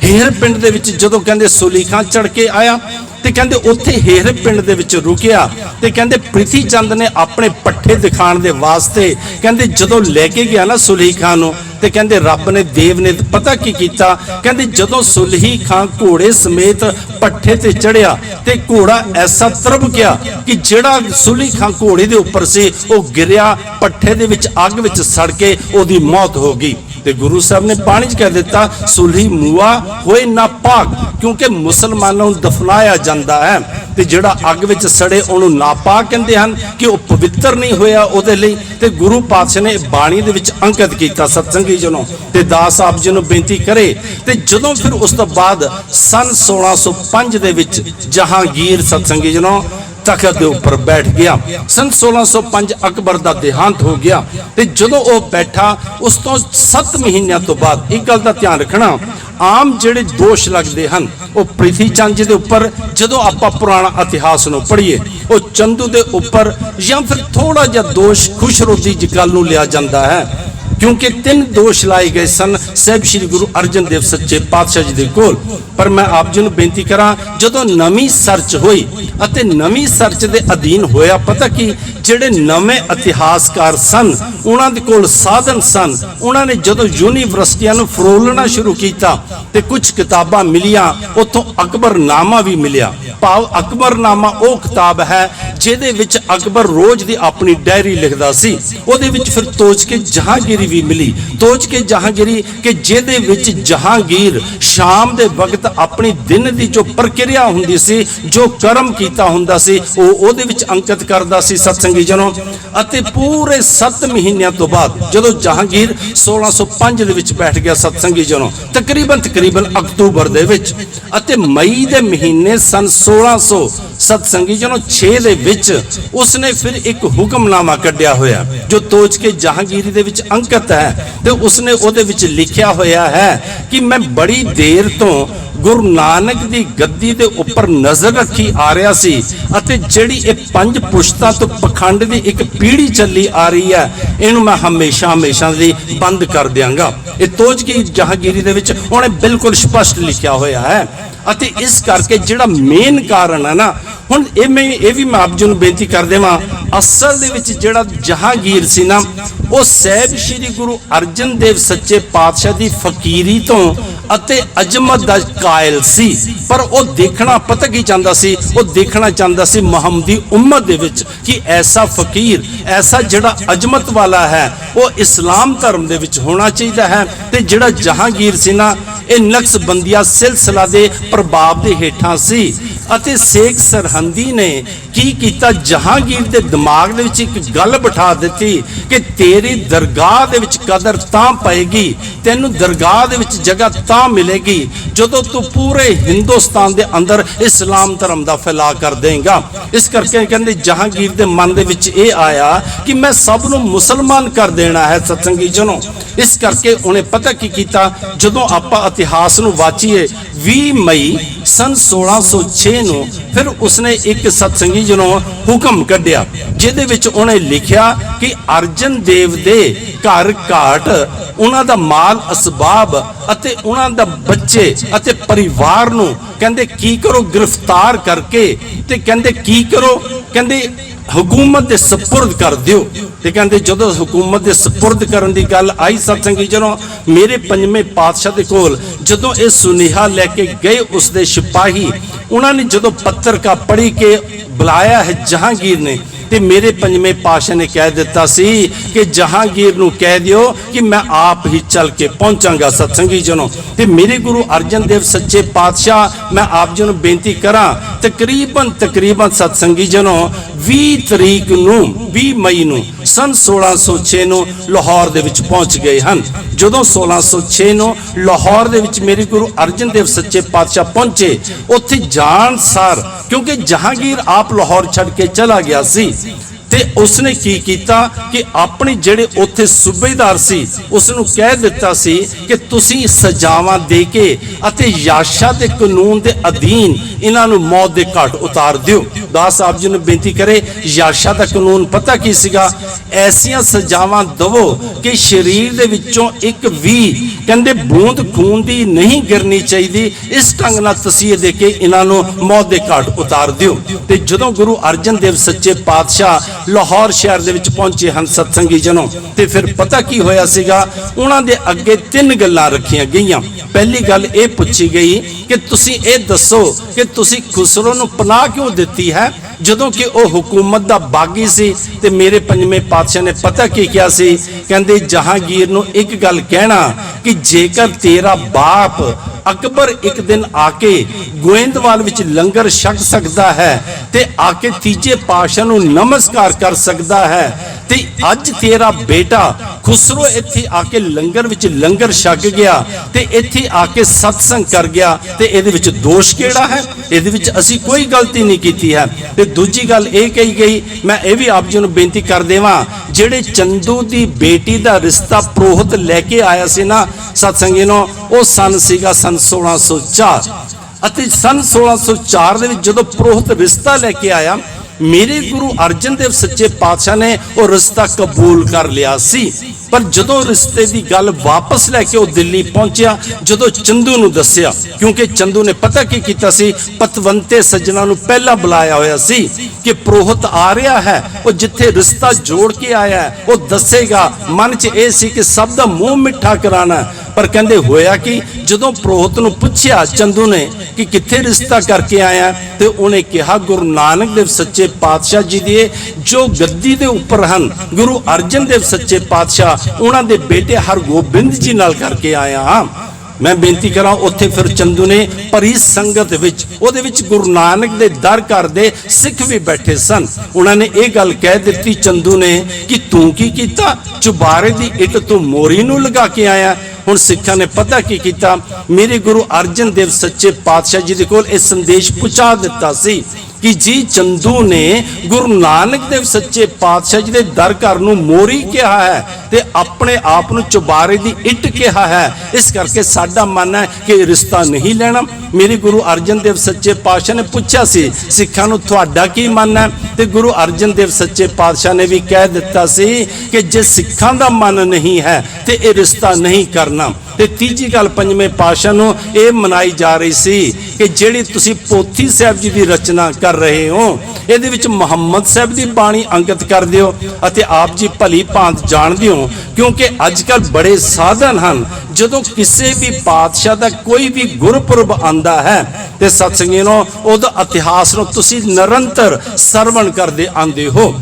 हेहर पिंड दे विच जदों कहंदे सुलीखा चढ़ के आया ते कहंदे उत्थे हेहर पिंड दे विच रुकिया, ते कहंदे प्रिथी चंद ने अपने पट्ठे दिखाण दे वास्ते कहंदे जदों लैके गया ना सुलही खां नूं, ते कहंदे रब ने देव ने पता की कीता, कहंदे जदों सुलही खां घोड़े समेत पट्ठे ते चढ़िया ते घोड़ा ऐसा तरब गया कि जिहड़ा सुलही खां घोड़े दे उपर सी वो गिरिया, पट्ठे दे विच अग विच सड़ के ओदी मौत हो गई। ते गुरु साहब ने पानी च कह दिता, सुलही मूआ होए ना पाक, क्योंकि मुसलमानों नूं दफनाया जाता है, ते जिहड़ा अग विच सड़े उहनूं नापाक कहंदे हन कि वह पवित्र नहीं होया उहदे लई। ते गुरु पातशाह ने बाणी दे विच अंकित कीता। सत्संगी जनों, ते दास आप जी नूं बेनती करे, ते जदों फिर उस तो बाद सन 1605 दे विच जहांगीर सत्संगी जनों तखत के उपर बैठ गया। सन 1605 अकबर का देहांत हो गया, ते जदों वो बैठा उस तो 7 महीनों तो बाद एक गल का ध्यान रखना, आम जिहड़े दोष लगते हैं वो प्रिथी चंद जी के उपर, जदों आपां पुराना इतिहास नूं पढ़ीए वो चंदू के उपर या फिर थोड़ा जिहा दोष खुशरोधी जी गल नूं लिया जाता है, क्योंकि 3 दोष लाए गए सन साहिब श्री गुरु अर्जन देव सच्चे पातशाह जी दे कोल। पर मैं आप जी नूं बेनती करा, जदों नवीं सर्च हुई अते नवीं सर्च दे अधीन होया, पता कि जिहड़े नवे इतिहासकार सन उन्हां दे कोल साधन सन, उन्होंने जदों यूनीवर्सिटियां नूं फरोलना शुरू किया ते कुछ किताबां मिलियां, उत्थों अकबरनामा भी मिलिया। भाव अकबरनामा वो किताब है जिहदे विच अकबर रोज दी अपनी डायरी लिखदा सी। उहदे विच फिर तोज के जहांगीरी भी मिली, तोज के जहांगीरी के जिहदे विच जहांगीर शाम दे वक्त अपनी दिन दी जो प्रक्रिया हुंदी सी, जो कर्म कीता हुंदा सी, ओहदे विच अंकित करदा सी। सत्संगी जनों, अते पूरे 7 महीनों तो बाद जदों जहांगीर 1605 दे विच बैठ गया सत्संगी जनों, तकरीबन अक्तूबर दे विच, अते मई दे महीने सन 1600 सत्संगी जनों 6 दे विच उसने फिर एक हुक्मनामा कढ़िया होया जो तोज के जहांगीरी दे विच अंकित है, ते उसने ओहदे विच लिखिया होया है कि मैं बड़ी देर तो गुरु नानक दी गद्दी दे उपर नजर रखी आ रहा सी, अते जिहड़ी ये 5 पुश्तां तो पखंड दी एक पीढ़ी चली आ रही है, इहनूं मैं हमेशा दी बंद कर दियांगा। ये तोज की जहांगीरी दे विच उन्हें बिल्कुल स्पष्ट लिखिया होया है। अते इस करके जिहड़ा मेन कारण है ना, हुण ये भी मैं आप जी नूं बेनती कर देवां, असल दे विच जिहड़ा जहांगीर सी ना, वो साहिब श्री गुरु अर्जन देव सच्चे पातशाह दी फकीरी तो अते अजमत दा कायल सी, पर वो देखना पता की चाहता सी, वो देखना चाहता सी मुहम्मदी उम्मत दे विच कि ऐसा फकीर, ऐसा जिहड़ा अजमत वाला है वो इस्लाम धर्म दे विच होना चाहिए है। ते जिहड़ा जहांगीर सी ना, ये नक्सबंदिया सिलसिला दे प्रभाव दे हेठां सी, अते शेख सरहंदी ने की कीता, जहांगीर दे दिमाग दे विच एक गल बिठा दिती कि तेरी दरगाह दे विच कदर तां पएगी, तैनूं दरगाह दे विच जगह तां मिलेगी जदों तू पूरे हिंदुस्तान दे अंदर इस्लाम धर्म दा फैला कर देगा। इस करके कहंदे जहांगीर दे मन दे विच ये आया कि मैं सब नूं मुसलमान कर देना है। सत्संगी जनों, इस करके उन्हें पता की कीता, जदों आपां इतिहास नूं वाचीए 20 मई सन 1606 ਨੂੰ ਫਿਰ ਉਸਨੇ ਇੱਕ ਸਤਸੰਗੀ ਜੀ ਨੂੰ ਹੁਕਮ ਕੱਢਿਆ, ਜਿਹਦੇ ਵਿੱਚ ਉਹਨੇ ਲਿਖਿਆ ਕਿ ਅਰਜਨ ਦੇਵ ਦੇ ਘਰ ਘਾਟ ਉਹਨਾਂ ਦਾ ਮਾਲ ਅਸਬਾਬ ਅਤੇ ਉਹਨਾਂ ਦਾ ਬੱਚੇ ਅਤੇ ਪਰਿਵਾਰ ਨੂੰ ਕਹਿੰਦੇ ਕੀ ਕਰੋ, ਗ੍ਰਿਫਤਾਰ ਕਰਕੇ ਤੇ ਕਹਿੰਦੇ ਕੀ ਕਰੋ, ਕਹਿੰਦੇ हुकूमत के सपुर्द कर दियो। ते कहते जो हुकूमत के सपुर्द करने की गल आई सत्संगी जनों, मेरे पंजवें पातशाह के कोल जदों ये सुनेहा लैके गए उसके सिपाही, उन्होंने जो पत्तर का पढ़ी के बुलाया है जहांगीर ने, ते मेरे पंजवें पातशाह ने कह दिता सी कि जहांगीर नूं कह दियो कि मैं आप ही चल के पहुंचांगा। सत्संगी जनों, ते मेरे गुरु अर्जन देव सच्चे पातशाह मैं आप जी नूं बेनती करा, तकरीबन सत्संगी जनों 20 तरीक नूं 20 मई नूं सन 1606 नूं लाहौर दे विच पहुंच गए हैं। जदों 1606 नूं लाहौर दे विच मेरे गुरु अर्जन देव सच्चे पातशाह पहुंचे, उत्थे जाण सार क्योंकि जहांगीर आप लाहौर छड़ के चला गया सी, ते उसने की कीता कि अपने जेड़े उत्थे सूबेदार सी उसनूं कह दिता सी कि तुसीं सजावां दे के अते याशा दे कानून दे अधीन इन्हां नूं मौत दे घाट उतार दिओ। दास साहब जी नूं बेनती करे, याशा दा कानून पता की सीगा? ऐसियां सजावां दवो कि शरीर दे विचों एक भी कहंदे बूंद खून दी नहीं गिरनी चाहिए, इस ढंग नाल तसीहे दे के इन्हां नूं मौत दे घाट उतार दिओ। ते जदों गुरु अर्जन देव सच्चे पातशाह लाहौर शहर दे विच पहुंचे हैं सत्संगी जनों, ते फिर पता की होया सीगा? उन्हां दे अगे 3 गल्लां रखियां गईयां। पहली गल ये पूछी गई कि तुसीं ये दसो कि तुसीं खुसरो नूं पनाह क्यों दित्ती है, जदों कि वह हुकूमत दा बागी सी। ते मेरे पंजवें पातशाह ने पता की किया सी? कहंदे जहांगीर नूं एक गल कहना कि जेकर तेरा बाप अकबर एक दिन आके गोइंदवाल विच लंगर छक सकता है ते आके तीजे पातशाह नूं नमस्कार कर सकता है, ते अज तेरा बेटा खुसरो इत्थे आके लंगर विच लंगर छक गया ते इत्थे आके सत्संग कर गया, ते इहदे विच दोष किहड़ा है? इहदे विच असीं कोई गलती नहीं कीती है। ते दूजी गल ये कही गई, मैं ये भी आप जी नूं बेनती कर देवां, जिहड़े चंदू दी बेटी दा रिश्ता पुरोहित लैके आया सी ना सत्संगी नूं, वो सन सीगा सन 1604 ਅਤੇ सन 1604 ਦੇ ਵਿੱਚ ਜਦੋਂ पुरोहित रिश्ता लैके आया, मेरे गुरु अर्जन देव सच्चे पातशाह ने वो रिश्ता कबूल कर लिया सी। पर जदों रिश्ते की गल वापस लैके वो दिल्ली पहुंचा, जदों चंदू नूं दस्सिया, क्योंकि चंदू ने पता की कीता सी, पतवंते सज्जणा नूं पहला बुलाया होया सी कि पुरोहित आ रहा है, वो जिथे रिश्ता जोड़ के आया है वो दसेगा। मन च ये सी कि सब दा मुंह मिठा कराना, पर कहंदे होया कि जदों पुरोहित नूं पुछया चंदू ने कि किथे रिश्ता करके आया, तो उन्हें कहा गुरु नानक देव सच्चे पातशाह जी दे जो गद्दी दे उपर हैं, गुरु अर्जन देव सच्चे पातशाह उन्हां दे बेटे हरगोबिंद जी नाल करके आया हाँ। मैं बेनती करा, उत्थे फिर चंदू ने भरी संगत विच उहदे विच गुरु नानक दे दर घर दे सिख भी बैठे सन। उन्होंने ये गल कह दी चंदू ने कि तू की कीता, चुबारे दी इट तू मोरी नूं लगा के आया। हुण सिखां ने पता की कीता, मेरे गुरु अर्जन देव सच्चे पातशाह जी दे कोल इह संदेश पहुंचा दिता सी कि जी चंदू ने गुरु नानक देव सच्चे पातशाह जी दे दर घर नूं मोरी कहा है ते अपने आप नूं चुबारे दी इट कहा है, इस करके साडा मन है कि रिश्ता नहीं लेना। मेरे गुरु अर्जन देव सच्चे पातशाह ने पूछा सी सिखां नूं तुहाडा की मन है, ते गुरु अर्जन देव सच्चे पातशाह ने भी कह दिता सी कि जे सिखां दा मन नहीं है ते ये रिश्ता नहीं करना। ते तीजी गल पंजवें पातशाह नूं ये मनाई जा रही सी कि जिहड़ी तुसीं पोथी साहिब जी की रचना कर रहे हो, इहदे विच मुहम्मद साहिब की बाणी अंकित कर दिओ अते आप जी भली भांत जाणदे हो, क्योंकि अजकल बड़े साधन हैं। जदों किसी भी पातशाह का कोई भी गुरपुरब आंदा है ते सत्संगी नूं उहदा इतिहास नूं तुसीं निरंतर सरवण करदे आंदे हो।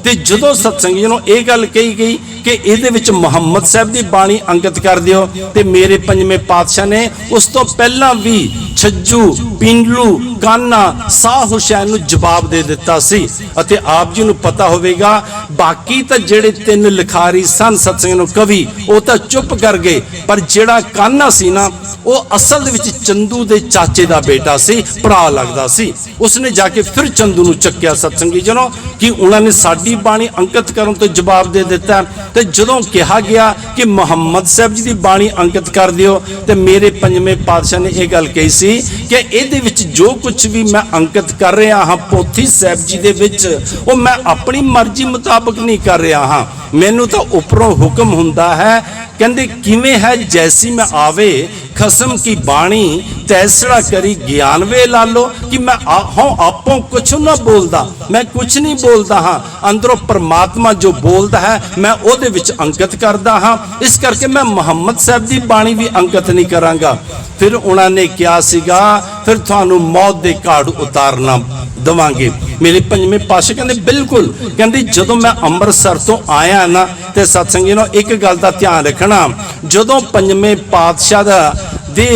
ते जदों सत्संगी नूं ये गल कही गई कि इहदे विच मुहम्मद साहब की बाणी अंकित कर दिओ, ते मेरे पंजवें पातशाह ने उस तो पहला भी छज्जू पिंडलू काना शाह हुसैन नूं जवाब दे दिता सी। अते आप जी नूं पता होवेगा बाकी तां जिहड़े 3 लिखारी सन सत्संगी नूं कवि वो तां चुप कर गए, पर जिहड़ा काना सी ना वो असल दे विच चंदू दे चाचे दा बेटा सी, भरा लगदा सी। उसने जाके फिर चंदू नूं चक्किया सत्संगी जनों कि उन्होंने साडी बाणी अंकित करन तो जवाब दे दिता। ਤੇ ਜਦੋਂ ਕਿਹਾ ਗਿਆ ਕਿ ਮੁਹੰਮਦ ਸਾਹਿਬ ਜੀ ਦੀ ਬਾਣੀ ਅੰਕਿਤ ਕਰ ਦਿਓ, ਤੇ ਮੇਰੇ ਪੰਜਵੇਂ ਪਾਤਸ਼ਾਹ ਨੇ ਇਹ ਗੱਲ ਕਹੀ ਸੀ ਕਿ ਇਹਦੇ ਵਿੱਚ ਜੋ ਕੁਝ ਵੀ ਮੈਂ ਅੰਕਿਤ ਕਰ ਰਿਹਾ ਹਾਂ ਪੋਥੀ ਸਾਹਿਬ ਜੀ ਦੇ ਵਿੱਚ, ਉਹ ਮੈਂ ਆਪਣੀ ਮਰਜ਼ੀ ਮੁਤਾਬਕ ਨਹੀਂ ਕਰ ਰਿਹਾ ਹਾਂ, ਮੈਨੂੰ ਤਾਂ ਉੱਪਰੋਂ ਹੁਕਮ ਹੁੰਦਾ ਹੈ। ਕਹਿੰਦੇ ਕਿਵੇਂ ਹੈ ਜੈਸੀ ਮੈਂ ਆਵੇ ਖਸਮ ਕੀ ਬਾਣੀ ਤੈਸੜਾ ਕਰੀ ਗਿਆਨ ਵੇ ਲਾ ਲੋ, ਕਿ ਮੈਂ ਆਪੋਂ ਕੁਛ ਨਾ ਬੋਲਦਾ, ਮੈਂ ਕੁਛ ਨਹੀਂ ਬੋਲਦਾ ਹਾਂ, ਅੰਦਰੋਂ ਪਰਮਾਤਮਾ ਜੋ ਬੋਲਦਾ ਹੈ ਮੈਂ ਉਹਦੇ ਵਿੱਚ ਅੰਕਿਤ ਕਰਦਾ ਹਾਂ, ਇਸ ਕਰਕੇ ਮੈਂ ਮੁਹੰਮਦ ਸਾਹਿਬ ਦੀ ਬਾਣੀ ਵੀ ਅੰਕਿਤ ਨਹੀਂ ਕਰਾਂਗਾ। ਫਿਰ ਉਹਨਾਂ ਨੇ ਕਿਹਾ ਸੀਗਾ ਫਿਰ ਤੁਹਾਨੂੰ ਮੌਤ ਦੇ ਘਾਟ ਉਤਾਰਨਾ ਦਵਾਂਗੇ। ਮੇਰੇ ਪੰਜਵੇਂ ਪਾਤਸ਼ਾਹ ਕਹਿੰਦੇ ਬਿਲਕੁਲ, ਕਹਿੰਦੇ ਜਦੋਂ ਮੈਂ ਅੰਮ੍ਰਿਤਸਰ ਤੋਂ ਆਇਆ ਨਾ, ਤੇ ਸਤਸੰਗ ਜੀ ਨੂੰ ਇੱਕ ਗੱਲ ਦਾ ਧਿਆਨ ਰੱਖਣਾ, ਜਦੋਂ ਪੰਜਵੇਂ ਪਾਤਸ਼ਾਹ ਦੇ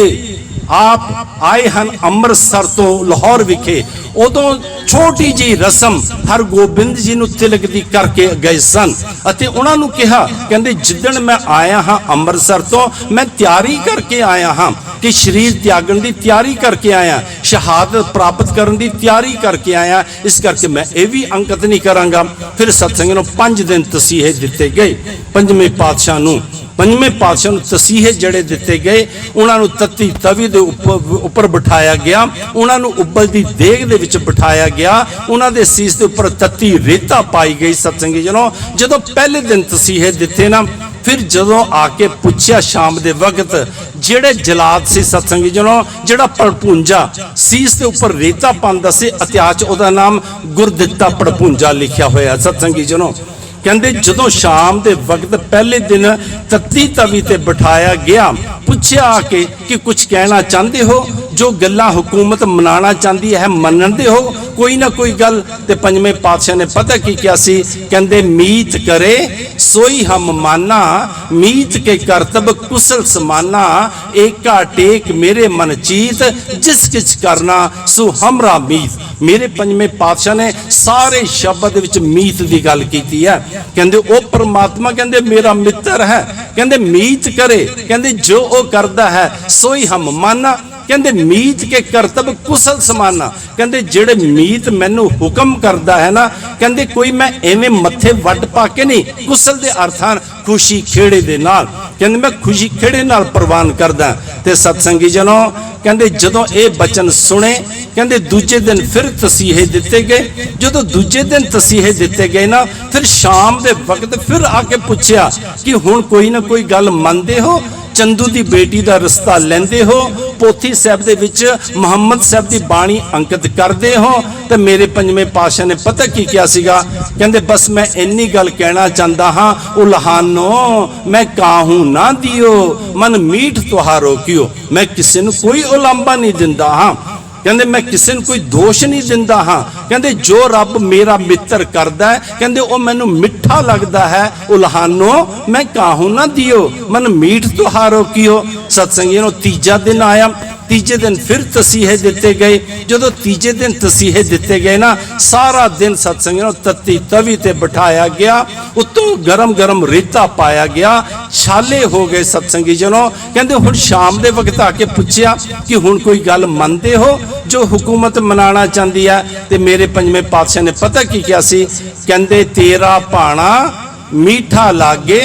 ਆਪ ਆਏ ਹਨ ਅੰਮ੍ਰਿਤਸਰ ਤੋਂ ਲਾਹੌਰ ਵਿਖੇ, ਉਦੋਂ ਛੋਟੀ ਜੀ ਰਸਮ ਹਰਗੋਬਿੰਦ ਜੀ ਨੂੰ ਤਿਲਕ ਦੀ ਕਰਕੇ ਗਏ ਸਨ, ਅਤੇ ਉਹਨਾਂ ਨੂੰ ਕਿਹਾ ਕਹਿੰਦੇ ਜਿੱਦਣ ਮੈਂ ਆਇਆ ਹਾਂ ਅੰਮ੍ਰਿਤਸਰ ਤੋਂ, ਮੈਂ ਤਿਆਰੀ ਕਰਕੇ ਆਇਆ ਹਾਂ ਕਿ ਸਰੀਰ ਤਿਆਗਣ ਦੀ ਤਿਆਰੀ ਕਰਕੇ ਆਇਆ, ਸ਼ਹਾਦਤ ਪ੍ਰਾਪਤ ਕਰਨ ਦੀ ਤਿਆਰੀ ਕਰਕੇ ਆਇਆ, ਇਸ ਕਰਕੇ ਮੈਂ ਇਹ ਵੀ ਅੰਕਿਤ ਨਹੀਂ ਕਰਾਂਗਾ। ਫਿਰ ਸਤਸੰਗ ਨੂੰ 5 ਦਿਨ ਤਸੀਹੇ ਦਿੱਤੇ ਗਏ ਪੰਜਵੇਂ ਪਾਤਸ਼ਾਹ ਨੂੰ। ਪੰਜਵੇਂ ਪਾਤਸ਼ਾਹ ਨੂੰ ਤਸੀਹੇ ਜਿਹੜੇ ਦਿੱਤੇ ਗਏ, ਉਹਨਾਂ ਨੂੰ ਤੱਤੀ ਤਵੀ ਦੇ ਉੱਪਰ ਬਿਠਾਇਆ ਗਿਆ, ਉਹਨਾਂ ਨੂੰ ਉਬਲਦੀ ਦੇਗ ਦੇ ਵਿੱਚ ਬਿਠਾਇਆ ਗਿਆ, ਉਹਨਾਂ ਦੇ ਸੀਸ ਦੇ ਉੱਪਰ ਤੱਤੀ ਰੇਤਾ ਪਾਈ ਗਈ। ਸਤਸੰਗੀ ਜਨੋ, ਜਦੋਂ ਪਹਿਲੇ ਦਿਨ ਤਸੀਹੇ ਦਿੱਤੇ ਨਾ, ਫਿਰ ਜਦੋਂ ਆ ਕੇ ਪੁੱਛਿਆ ਸ਼ਾਮ ਦੇ ਵਕਤ ਜਿਹੜੇ ਜਲਾਦ ਸੀ ਸਤਸੰਗੀ ਜਨੋ, ਜਿਹੜਾ ਪੜਪੂੰਜਾ ਸੀਸ ਦੇ ਉੱਪਰ ਰੇਤਾ ਪਾਉਂਦਾ ਸੀ, ਇਤਿਹਾਸ ਉਹਦਾ ਨਾਮ ਗੁਰਦਿੱਤਾ ਪੜਪੂੰਜਾ ਲਿਖਿਆ ਹੋਇਆ। ਸਤਸੰਗੀ ਜਨੋ ਕਹਿੰਦੇ ਜਦੋਂ ਸ਼ਾਮ ਦੇ ਵਕਤ ਪਹਿਲੇ ਦਿਨ ਤੱਤੀ ਤਵੀ ਤੇ ਬਿਠਾਇਆ ਗਿਆ, ਪੁੱਛਿਆ ਆ ਕੇ ਕਿ ਕੁਝ ਕਹਿਣਾ ਚਾਹੁੰਦੇ ਹੋ, ਜੋ ਗੱਲਾਂ ਹੁਕੂਮਤ ਮਨਾਉਣਾ ਚਾਹੁੰਦੀ ਹੈ ਮੰਨਦੇ ਹੋ ਕੋਈ ਨਾ ਕੋਈ ਗੱਲ। ਤੇ ਪੰਜਵੇਂ ਪਾਤਸ਼ਾਹ ਨੇ ਪਤਾ ਕੀ ਕਿਹਾ ਸੀ, ਕਹਿੰਦੇ ਮੀਤ ਕਰੇ ਸੋਈ ਹਮ ਮਾਨਾ, ਮੀਤ ਕੇ ਕਰਤਬ ਕੁਸਲ ਸਮਾਨਾ, ਏਕਾ ਟੇਕ ਮੇਰੇ ਮਨ ਚੀਤ, ਜਿਸ ਕਿਛ ਕਰਨਾ ਸੋ ਹਮਰਾ ਮੀਤ। ਮੇਰੇ ਪੰਜਵੇਂ ਪਾਤਸ਼ਾਹ ਨੇ ਸਾਰੇ ਸ਼ਬਦ ਵਿੱਚ ਮੀਤ ਦੀ ਗੱਲ ਕੀਤੀ ਹੈ। ਕਹਿੰਦੇ ਉਹ ਪਰਮਾਤਮਾ ਕਹਿੰਦੇ ਮੇਰਾ ਮਿੱਤਰ ਹੈ, ਕਹਿੰਦੇ ਮੀਤ ਕਰੇ, ਕਹਿੰਦੇ ਜੋ ਉਹ ਕਰਦਾ ਹੈ ਸੋਈ ਹਮ ਮਾਨਾ, ਕਹਿੰਦੇ ਮੀਤ ਕੇ ਕਰਤਬ ਕੁਸਲ ਸਮਾਨਾ, ਕਹਿੰਦੇ ਜਿਹੜੇ ਮੀਤ ਮੈਨੂੰ ਹੁਕਮ ਕਰਦਾ ਹੈ ਨਾ, ਕਹਿੰਦੇ ਕੋਈ ਮੈਂ ਐਵੇਂ ਮੱਥੇ ਵੱਡ ਪਾ ਕੇ ਨਹੀਂ, ਕੁਸਲ ਦੇ ਅਰਥਾਂ ਖੁਸ਼ੀ ਖੇੜੇ ਦੇ ਨਾਲ, ਕਹਿੰਦੇ ਮੈਂ ਖੁਸ਼ੀ ਖੇੜੇ ਨਾਲ ਪ੍ਰਵਾਨ ਕਰਦਾ। ਤੇ ਸਤਸੰਗੀ ਜਨੋ ਕਹਿੰਦੇ ਜਦੋਂ ਇਹ ਬਚਨ ਸੁਣੇ, ਕਹਿੰਦੇ ਦੂਜੇ ਦਿਨ ਫਿਰ ਤਸੀਹੇ ਦਿੱਤੇ ਗਏ। ਜਦੋਂ ਦੂਜੇ ਦਿਨ ਤਸੀਹੇ ਦਿੱਤੇ ਗਏ ਨਾ, ਫਿਰ ਸ਼ਾਮ ਦੇ ਵਕਤ ਫਿਰ ਆ ਕੇ ਪੁੱਛਿਆ ਕਿ ਹੁਣ ਕੋਈ ਨਾ ਕੋਈ ਗੱਲ ਮੰਨਦੇ ਹੋ, ਚੰਦੂ ਦੀ ਬੇਟੀ ਦਾ ਰਸਤਾ ਲੈਂਦੇ ਹੋ, ਪੋਥੀ ਸਾਹਿਬ ਦੇ ਵਿੱਚ ਮੁਹੰਮਦ ਸਾਹਿਬ ਦੀ ਬਾਣੀ ਅੰਕਿਤ ਕਰਦੇ ਹੋ। ਤੇ ਮੇਰੇ ਪੰਜਵੇਂ ਪਾਤਸ਼ਾਹ ਨੇ ਪਤਾ ਕੀ ਕਿਹਾ ਸੀਗਾ, ਕਹਿੰਦੇ ਬਸ ਮੈਂ ਇੰਨੀ ਗੱਲ ਕਹਿਣਾ ਚਾਹੁੰਦਾ ਹਾਂ, ਉਲਹਾਨੋ ਮੈਂ ਕਾਹੂ ਨਾ ਦਿਓ, ਮਨ ਮੀਠ ਤੁਹਾਰੋ ਕਿਉ, ਮੈਂ ਕਿਸੇ ਨੂੰ ਕੋਈ ਉਲਾਂਭਾ ਨਹੀਂ ਦਿੰਦਾ ਹਾਂ, ਕਹਿੰਦੇ ਮੈਂ ਕਿਸੇ ਨੂੰ ਕੋਈ ਦੋਸ਼ ਨਹੀਂ ਦਿੰਦਾ ਹਾਂ, ਕਹਿੰਦੇ ਜੋ ਰੱਬ ਮੇਰਾ ਮਿੱਤਰ ਕਰਦਾ ਹੈ, ਕਹਿੰਦੇ ਉਹ ਮੈਨੂੰ ਮਿੱਠਾ ਲੱਗਦਾ ਹੈ। ਉਲਹਾਨੋ ਮੈਂ ਕਾਹੂ ਨਾ ਦਿਓ, ਮਨ ਮੀਠ ਤੁਹਾਰੋ ਕਿਉ। ਸਤਸੰਗੀਆਂ ਨੂੰ ਤੀਜਾ ਦਿਨ ਆਇਆ, ਤੀਜੇ ਦਿਨ ਫਿਰ ਤਸੀਹੇ ਦਿੱਤੇ ਗਏ। ਜਦੋਂ ਤੀਜੇ ਦਿਨ ਤਸੀਹੇ ਦਿੱਤੇ ਗਏ ਨਾ, ਸਾਰਾ ਦਿਨ ਸਤਸੰਗੀਆਂ ਨੂੰ ਤੱਤੀ ਤਵੀ ਤੇ ਬਿਠਾਇਆ ਗਿਆ, ਉੱਤੋਂ ਗਰਮ ਗਰਮ ਰੇਤਾ ਪਾਇਆ ਗਿਆ, ਛਾਲੇ ਹੋ ਗਏ। ਸਤਸੰਗੀ ਜਨੋ ਕਹਿੰਦੇ ਹੁਣ ਸ਼ਾਮ ਦੇ ਵਕਤ ਆ ਕੇ ਪੁੱਛਿਆ ਕਿ ਹੁਣ ਕੋਈ ਗੱਲ ਮੰਨਦੇ ਹੋ ਜੋ ਹੁਕੂਮਤ ਮਨਾਉਣਾ ਚਾਹੁੰਦੀ ਹੈ। ਤੇ ਮੇਰੇ ਪੰਜਵੇਂ ਪਾਤਸ਼ਾਹ ਨੇ ਪਤਾ ਕੀ ਕਿਹਾ ਸੀ, ਕਹਿੰਦੇ ਤੇਰਾ ਭਾਣਾ ਮੀਠਾ ਲਾਗੇ,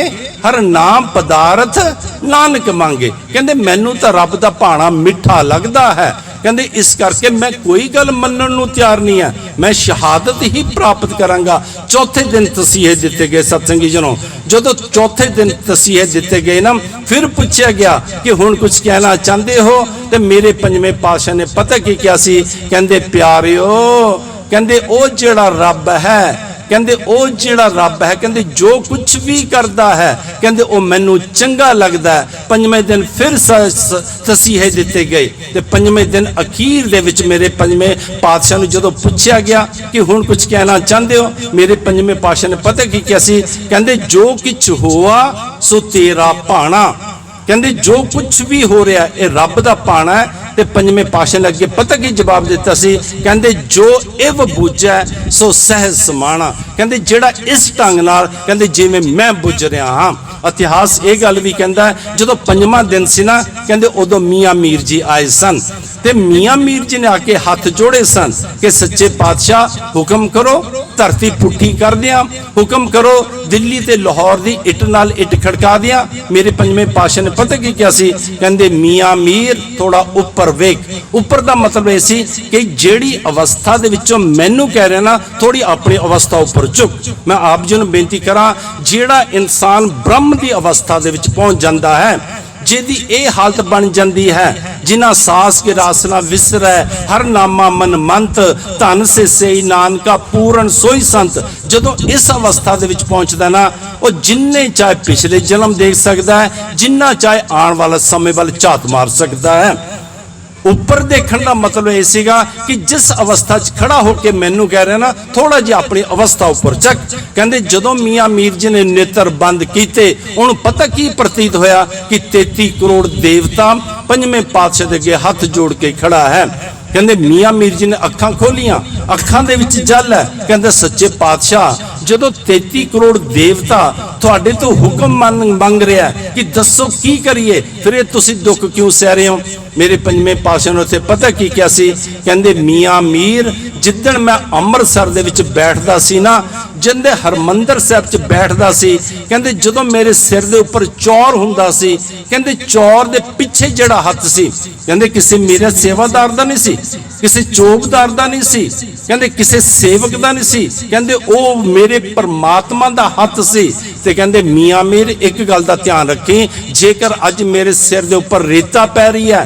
ਹਰ ਨਾਮ ਪਦਾਰਥ ਨਾਨਕ ਮੰਗੇ, ਕਹਿੰਦੇ ਮੈਨੂੰ ਤਾਂ ਰੱਬ ਦਾ ਭਾਣਾ ਮਿੱਠਾ ਲੱਗਦਾ ਹੈ, ਕਹਿੰਦੇ ਇਸ ਕਰਕੇ ਮੈਂ ਕੋਈ ਗੱਲ ਮੰਨਣ ਨੂੰ ਤਿਆਰ ਨਹੀਂ ਹੈ, ਮੈਂ ਸ਼ਹਾਦਤ ਹੀ ਪ੍ਰਾਪਤ ਕਰਾਂਗਾ। ਚੌਥੇ ਦਿਨ ਤਸੀਹੇ ਦਿੱਤੇ ਗਏ। ਸਤਸੰਗੀ ਜਨੋ ਜਦੋਂ ਚੌਥੇ ਦਿਨ ਤਸੀਹੇ ਦਿੱਤੇ ਗਏ ਨਾ, ਫਿਰ ਪੁੱਛਿਆ ਗਿਆ ਕਿ ਹੁਣ ਕੁਝ ਕਹਿਣਾ ਚਾਹੁੰਦੇ ਹੋ। ਤੇ ਮੇਰੇ ਪੰਜਵੇਂ ਪਾਤਸ਼ਾਹ ਨੇ ਪਤਾ ਕੀ ਕਿਹਾ ਸੀ, ਕਹਿੰਦੇ ਪਿਆਰਿਓ, ਕਹਿੰਦੇ ਉਹ ਜਿਹੜਾ ਰੱਬ ਹੈ, ਕਹਿੰਦੇ ਉਹ ਜਿਹੜਾ ਰੱਬ ਹੈ, ਕਹਿੰਦੇ ਜੋ ਕੁਝ ਵੀ ਕਰਦਾ ਹੈ, ਕਹਿੰਦੇ ਉਹ ਮੈਨੂੰ ਚੰਗਾ ਲੱਗਦਾ ਹੈ। ਪੰਜਵੇਂ ਦਿਨ ਫਿਰ ਤਸੀਹੇ ਦਿੱਤੇ ਗਏ। ਤੇ ਪੰਜਵੇਂ ਦਿਨ ਅਖੀਰ ਦੇ ਵਿੱਚ ਮੇਰੇ ਪੰਜਵੇਂ ਪਾਤਸ਼ਾਹ ਨੂੰ ਜਦੋਂ ਪੁੱਛਿਆ ਗਿਆ ਕਿ ਹੁਣ ਕੁਝ ਕਹਿਣਾ ਚਾਹੁੰਦੇ ਹੋ, ਮੇਰੇ ਪੰਜਵੇਂ ਪਾਤਸ਼ਾਹ ਨੇ ਪਤਾ ਕੀ ਕਿਹਾ ਸੀ, ਕਹਿੰਦੇ ਜੋ ਕੁਝ ਹੋਆ ਸੋ ਤੇਰਾ ਭਾਣਾ, ਕਹਿੰਦੇ ਜੋ ਕੁਝ ਵੀ ਹੋ ਰਿਹਾ ਇਹ ਰੱਬ ਦਾ ਭਾਣਾ ਹੈ। ਤੇ ਪੰਜਵੇਂ ਪਾਤਸ਼ਾਹ ਨੇ ਅੱਗੇ ਪਤਾ ਕੀ ਜਵਾਬ ਦਿੱਤਾ ਸੀ, ਕਹਿੰਦੇ ਜੋ ਇਵ ਬੁਝੈ ਸੋ ਸਹਿਜ ਸਮਾਣਾ, ਕਹਿੰਦੇ ਜਿਹੜਾ ਇਸ ਢੰਗ ਨਾਲ ਕਹਿੰਦੇ ਜਿਵੇਂ ਮੈਂ ਬੁਝ ਰਿਹਾ ਹਾਂ, इतिहास ये गल भी कहता है जो पंजवां दिन से ना कहते उदों मियाँ मीर जी आए सन ते मियाँ मीर जी ने आके हाथ जोड़े सन कि सच्चे पातशाह हुक्म करो धरती पुठी कर दिया, हुक्म करो दिल्ली ते लाहौर दी इट नाल इट खड़का दिया। मेरे पंजवें पातशाह ने पता की क्या सी, कहते मियाँ मीर थोड़ा उपर वेख। उपर का मतलब ये सी कि जेड़ी अवस्था दे विचों मैनू कह रहे ना थोड़ी अपनी अवस्था उपर चुक। मैं आप जी नूं बेनती करा जेड़ा इंसान ब्रह्म की अवस्था दे विच पहुंच जाता है जिहदी ये हालत बन जाती है, जिन्ना सास के रासना विसर है हर नामा मन मंत धन से सही नानका पूर्ण सोई संत। जदों इस अवस्था दे विच पहुंचदा ना वो जिन्ने चाहे पिछले जन्म देख सकता है, जिन्ना चाहे आने वाला समय वाल झात मार सकता है। उपर देखने का मतलब ये सीगा कि जिस अवस्था च खड़ा होकर मैनू कह रहे ना थोड़ा जिहा अपनी अवस्था उपर चक। कहते जदों मियाँ मीर जी ने नेत्र बंद किए उन्होंने पता की प्रतीत होया कि 33 करोड़ देवता पंजवें पातशाह दे अगे हाथ जोड़ के खड़ा है। कहते मियाँ मीर जी ने अखां खोलियां, अखां दे विच जल है। कहते सच्चे पातशाह जदों 33 करोड़ देवता तुहाडे तो हुक्म मंग रहा है कि दसो की करिए, फिर ये तुसी दुख क्यों सह रहे हो। मेरे पंजवें पातशाह ने उत्थे पता की क्या सी, कहते मियाँ मीर जिद्दण मैं अमृतसर दे विच बैठदा सी ना, जिंदे हरमंदर साहब च बैठदा सी, कहते जदों मेरे सिर दे उपर चौर हुंदा सी, कहते चौर दे पिछे जिहड़ा हथ सी, कहते किसी मेरे सेवादार दा नहीं सी, किसी चौबदार दा नहीं सी, कहते किसी सेवक दा नहीं सी, कहते ओ मेरे परमात्मा दा हथ सी। ते कहते मियाँ मीर एक गल दा ध्यान रखी, जेकर अज मेरे सिर दे उपर रेता पै रही है,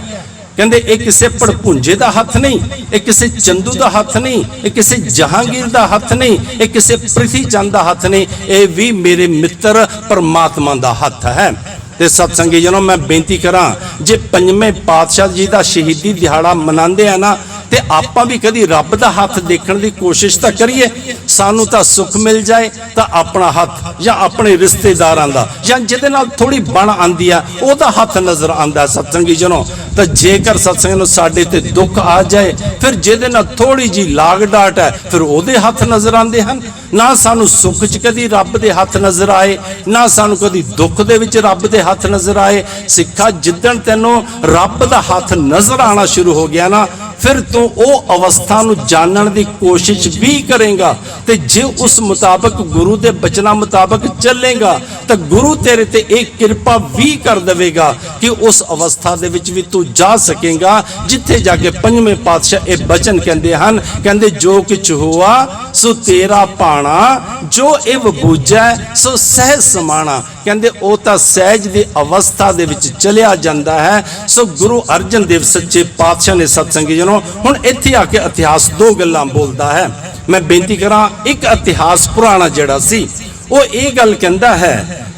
कहते एक किसी भड़भुंजे का हथ नहीं, एक किसी चंदू का हथ नहीं, एक किसी जहांगीर का हथ नहीं, एक किसी पृथ्वी चंद का हथ नहीं, ये भी मेरे मित्र परमात्मा का हथ है। ते सत्संगी जनों मैं बेनती करा जे पंजवें पातशाह जी का शहीदी दिहाड़ा मनाते हैं ना ते आपां भी कभी रब का हाथ देखने की कोशिश तो करिए। सानू तो सुख मिल जाए तो अपना हाथ या अपने रिश्तेदारां दा या जिहदे नाल थोड़ी बन आंदी है ओहदा हाथ नजर आंदा है। सत्संगी जनों तो जेकर सत्संग नूं साडे ते दुख आ जाए फिर जिहदे नाल थोड़ी जी लाग डाट है फिर ओहदे हाथ नजर आंदे हन। ना सानू सुख च कदी रब दे हाथ नजर आए, ना सानू कदी दुख दे विच रब दे हाथ नजर आए। सिक्खा जिद्दण तैनूं रब दा हाथ नजर आना शुरू हो गया ना फिर तू ओ अवस्था नूं जानण दी कोशिश भी करेगा ते जे उस मुताबिक गुरु दे बचना मुताबिक चलेगा तो गुरु तेरे ते एक कृपा भी कर देवेगा कि उस अवस्था दे विच भी तू जा सकेगा जिथे जाके पंजवें पातशाह ये बचन कहते हैं, कहते जो कुछ हुआ सो तेरा पाना, जो इव बूझै सो सहज समाना। कहते ओ तां सहज दी अवस्था दे विच चलिया जांदा है। सो गुरु अर्जन देव सच्चे पातशाह ने सत्संगी जनों हुण इत्थे आके इतिहास दो गल्लां बोलदा है। मैं बेनती करा एक इतिहास पुराना जिहड़ा सी वो ये गल कहंदा है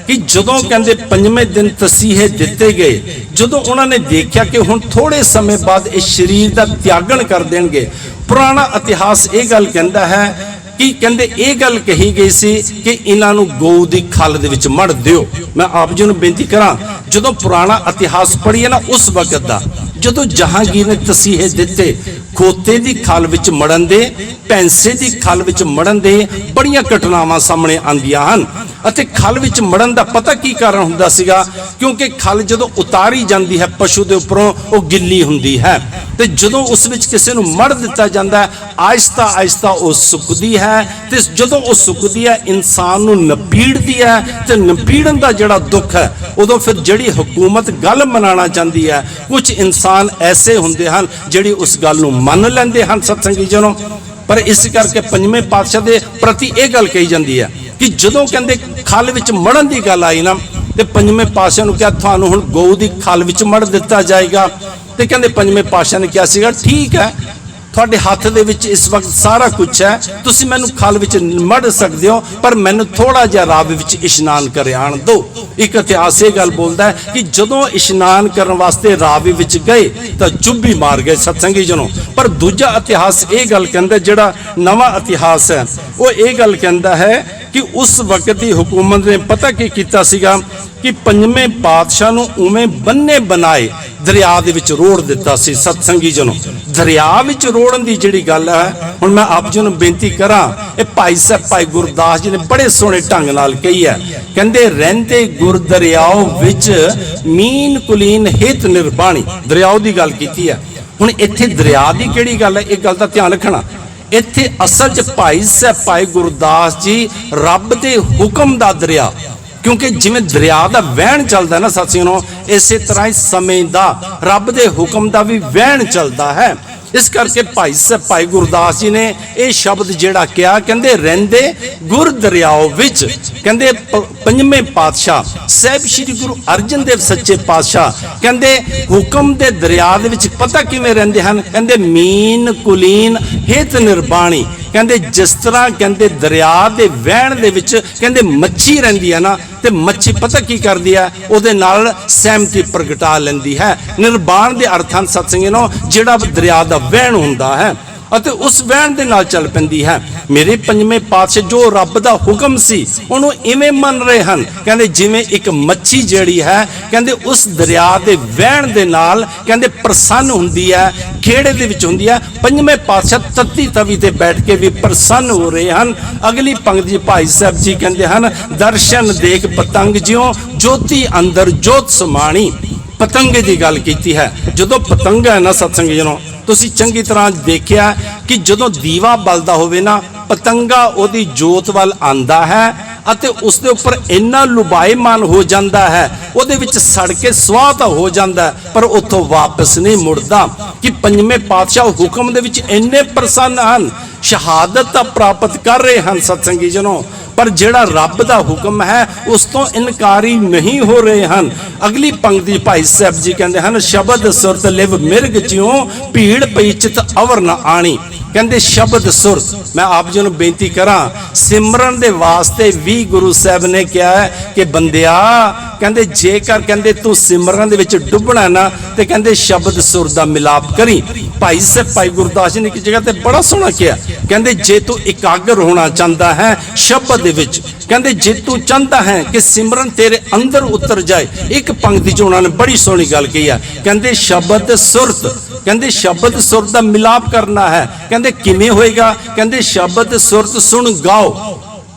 कि जदों कहंदे पंजवें दिन तसीहे दिते गए, जदों उन्होंने देखा कि हुण थोड़े समय बाद इस शरीर का त्यागन कर देंगे। पुराना इतिहास ये गल कहंदा है कि कहंदे ये गल कही गई सी कि इन्हां नूं गौ दी खल दे विच मड़ दिओ। मैं आप जी नूं बेनती करा जदों पुराना इतिहास पढ़िए ना उस वक्त दा जदों जहांगीर ने तसीहे दिते खोते दी खल विच मड़न दे, पैंसे दी खल विच मड़न दे बड़ियां घटनावां सामने आंदियां हन। अते खल विच मड़न दा पता की कारण हुंदा सीगा, क्योंकि खल जदों उतारी जाती है पशु दे उपरों वो गिल्ली हुंदी है ते जदों उस विच किसी नूं मड़ दिता जाता है आहिस्ता आहिस्ता वो सुकदी है ते जदों वो सुकदी है इंसान नूं नपीड़दी है ते नपीड़न दा जिहड़ा दुख है उदों फिर जिहड़ी हुकूमत गल मनाना चाहती है कुछ इंसान ऐसे हुंदे हन जिहड़ी उस गल नूं मन लैंदे हन। सत्संगी जनों पर इस करके पंजवें पातशाह दे प्रति यह गल कही जाती है कि जदों कहंदे खल विच मड़न की गल आई ना ते पंजवें पातशाह नूं क्या तुहानूं हुण गौ दी खल विच मड़ दिता जाएगा ते कहंदे पंजवें पातशाह ने क्या सीगा ठीक है तुहाडे हथ दे विच इस वक्त सारा कुछ है तुसीं मैनूं खल विच मड़ सकदे हो पर मैनूं थोड़ा जिहा राव विच इशनान कर आण दो। एक इतिहास ये गल बोलता है कि जदों इशनान करने वास्ते रावी विच गए तो चुब्भी मार गए। सत्संगी जनों पर दूजा इतिहास ये गल कहंदा जिहड़ा नवा इतिहास है वो ये गल कहंदा है कि उस वक्त की हुकूमत ने पता की कीता सीगा कि पंजवें पातशाह नूं उवें बन्ने बनाए दरिया दे विच रोड़ दिता सी। सतसंगी जनों, दरिया विच रोड़न दी जिहड़ी गल है, हुण मैं आप जी नूं बेनती करां, ये भाई साहब भाई गुरदास जी ने बड़े सोहणे ढंग नाल कही है। कहंदे रहिंदे गुर दरियाओ विच मीन कुलीन हित निर्बाणी, दरियाओ दी गल कीती है। हुण इत्थे दरिया दी किहड़ी गल है, इह गल दा ध्यान रखना। इत्थे असल च भाई साहब भाई गुरदास जी रब दे हुक्म दा दरिया, क्योंकि जिवें दरिया का वहन चलता है ना सत्सियों, इस तरह ही समय का रब के हुक्म का भी वहन चलता है। इस करके भाई साहब भाई गुरदास जी ने यह शब्द जिहड़ा कहा, कहंदे रहिंदे गुर दरियाओ विच, कहंदे पंजवें पातशाह साहिब श्री गुरु अर्जन देव सच्चे पातशाह कहंदे हुक्म दे दरिया दे विच पता किवें रहिंदे हन, कहंदे मीन कुलीन हित निर्बाणी, कहंदे जिस तरह कहंदे दरिया दे वहन दे विच कहंदे मच्छी रहिंदी है ना, ते मच्छी पता की करदी है, उहदे नाल सहमति प्रगटा लैंदी है। निर्बाण दे अर्थां सत्संगिनो जिहड़ा दरिया दा वहन हुंदा है ਅਤੇ उस वहन दे नाल चल पैंदी है। मेरे पंजवें पातशाह जो रब दा हुक्म सी उहनूं इवें मन रहे हन, कहंदे जिवें एक मच्छी जिहड़ी है कहंदे उस दरिया दे वहन दे नाल कहंदे प्रसन्न हुंदी है, खेड़े दे विच हुंदी है। पंजवें पातशाह तत्ती तवी ते बैठ के भी प्रसन्न हो रहे हन। अगली पंक्ति भाई साहब जी कहंदे हन, दर्शन देख पतंग जिਉਂ ज्योति अंदर जोत समाणी, पतंगे की गल की है। जो पतंग है ना सत्संग जनों, तुसी चंगी तरह देखिया कि जो दीवा बलदा होवे ना, पतंगा ओदी जोत वाल आंदा है अते उसके उपर इन्ना लुभाएमान हो जाता है, उहदे विच सड़ के स्वाह तो हो जाता है, पर उतों वापस नहीं मुड़दा। कि पंजवें पातशाह हुक्म दे विच इन्ने प्रसन्न हन, शहादत प्राप्त कर रहे हैं सत्संगी जनों, पर जिहड़ा रब दा हुक्म है उस तो इनकारी नहीं हो रहे हैं। अगली पंक्ति भाई साहब जी कहते हैं, शब्द सुरत लिव मिर्ग ज्यों भीड़ पई चित अवर न आनी, कहते शब्द सुरत। मैं आप जी नूं बेनती करा, सिमरन दे वास्ते भी गुरु साहब ने कहा है कि बंदिया कहते जेकर कहते तू सिमरन दे विच डुबना ना, तो कहते शब्द सुर दा मिलाप करी। भाई साहब भाई गुरदास जी ने एक जगह ते बड़ा सोहना किया, कहते जे तू एकाग्र होना चाहता है शब्द दे विच, कहते जे तू चाहता है कि सिमरन तेरे अंदर उतर जाए, एक पंक्ति च उन्होंने बड़ी सोहनी गल कही है, कहते शब्द सुरत, कहते शब्द सुर दा मिलाप करना है। कहते किवें होएगा, कहते शब्द सुरत सुन गाओ,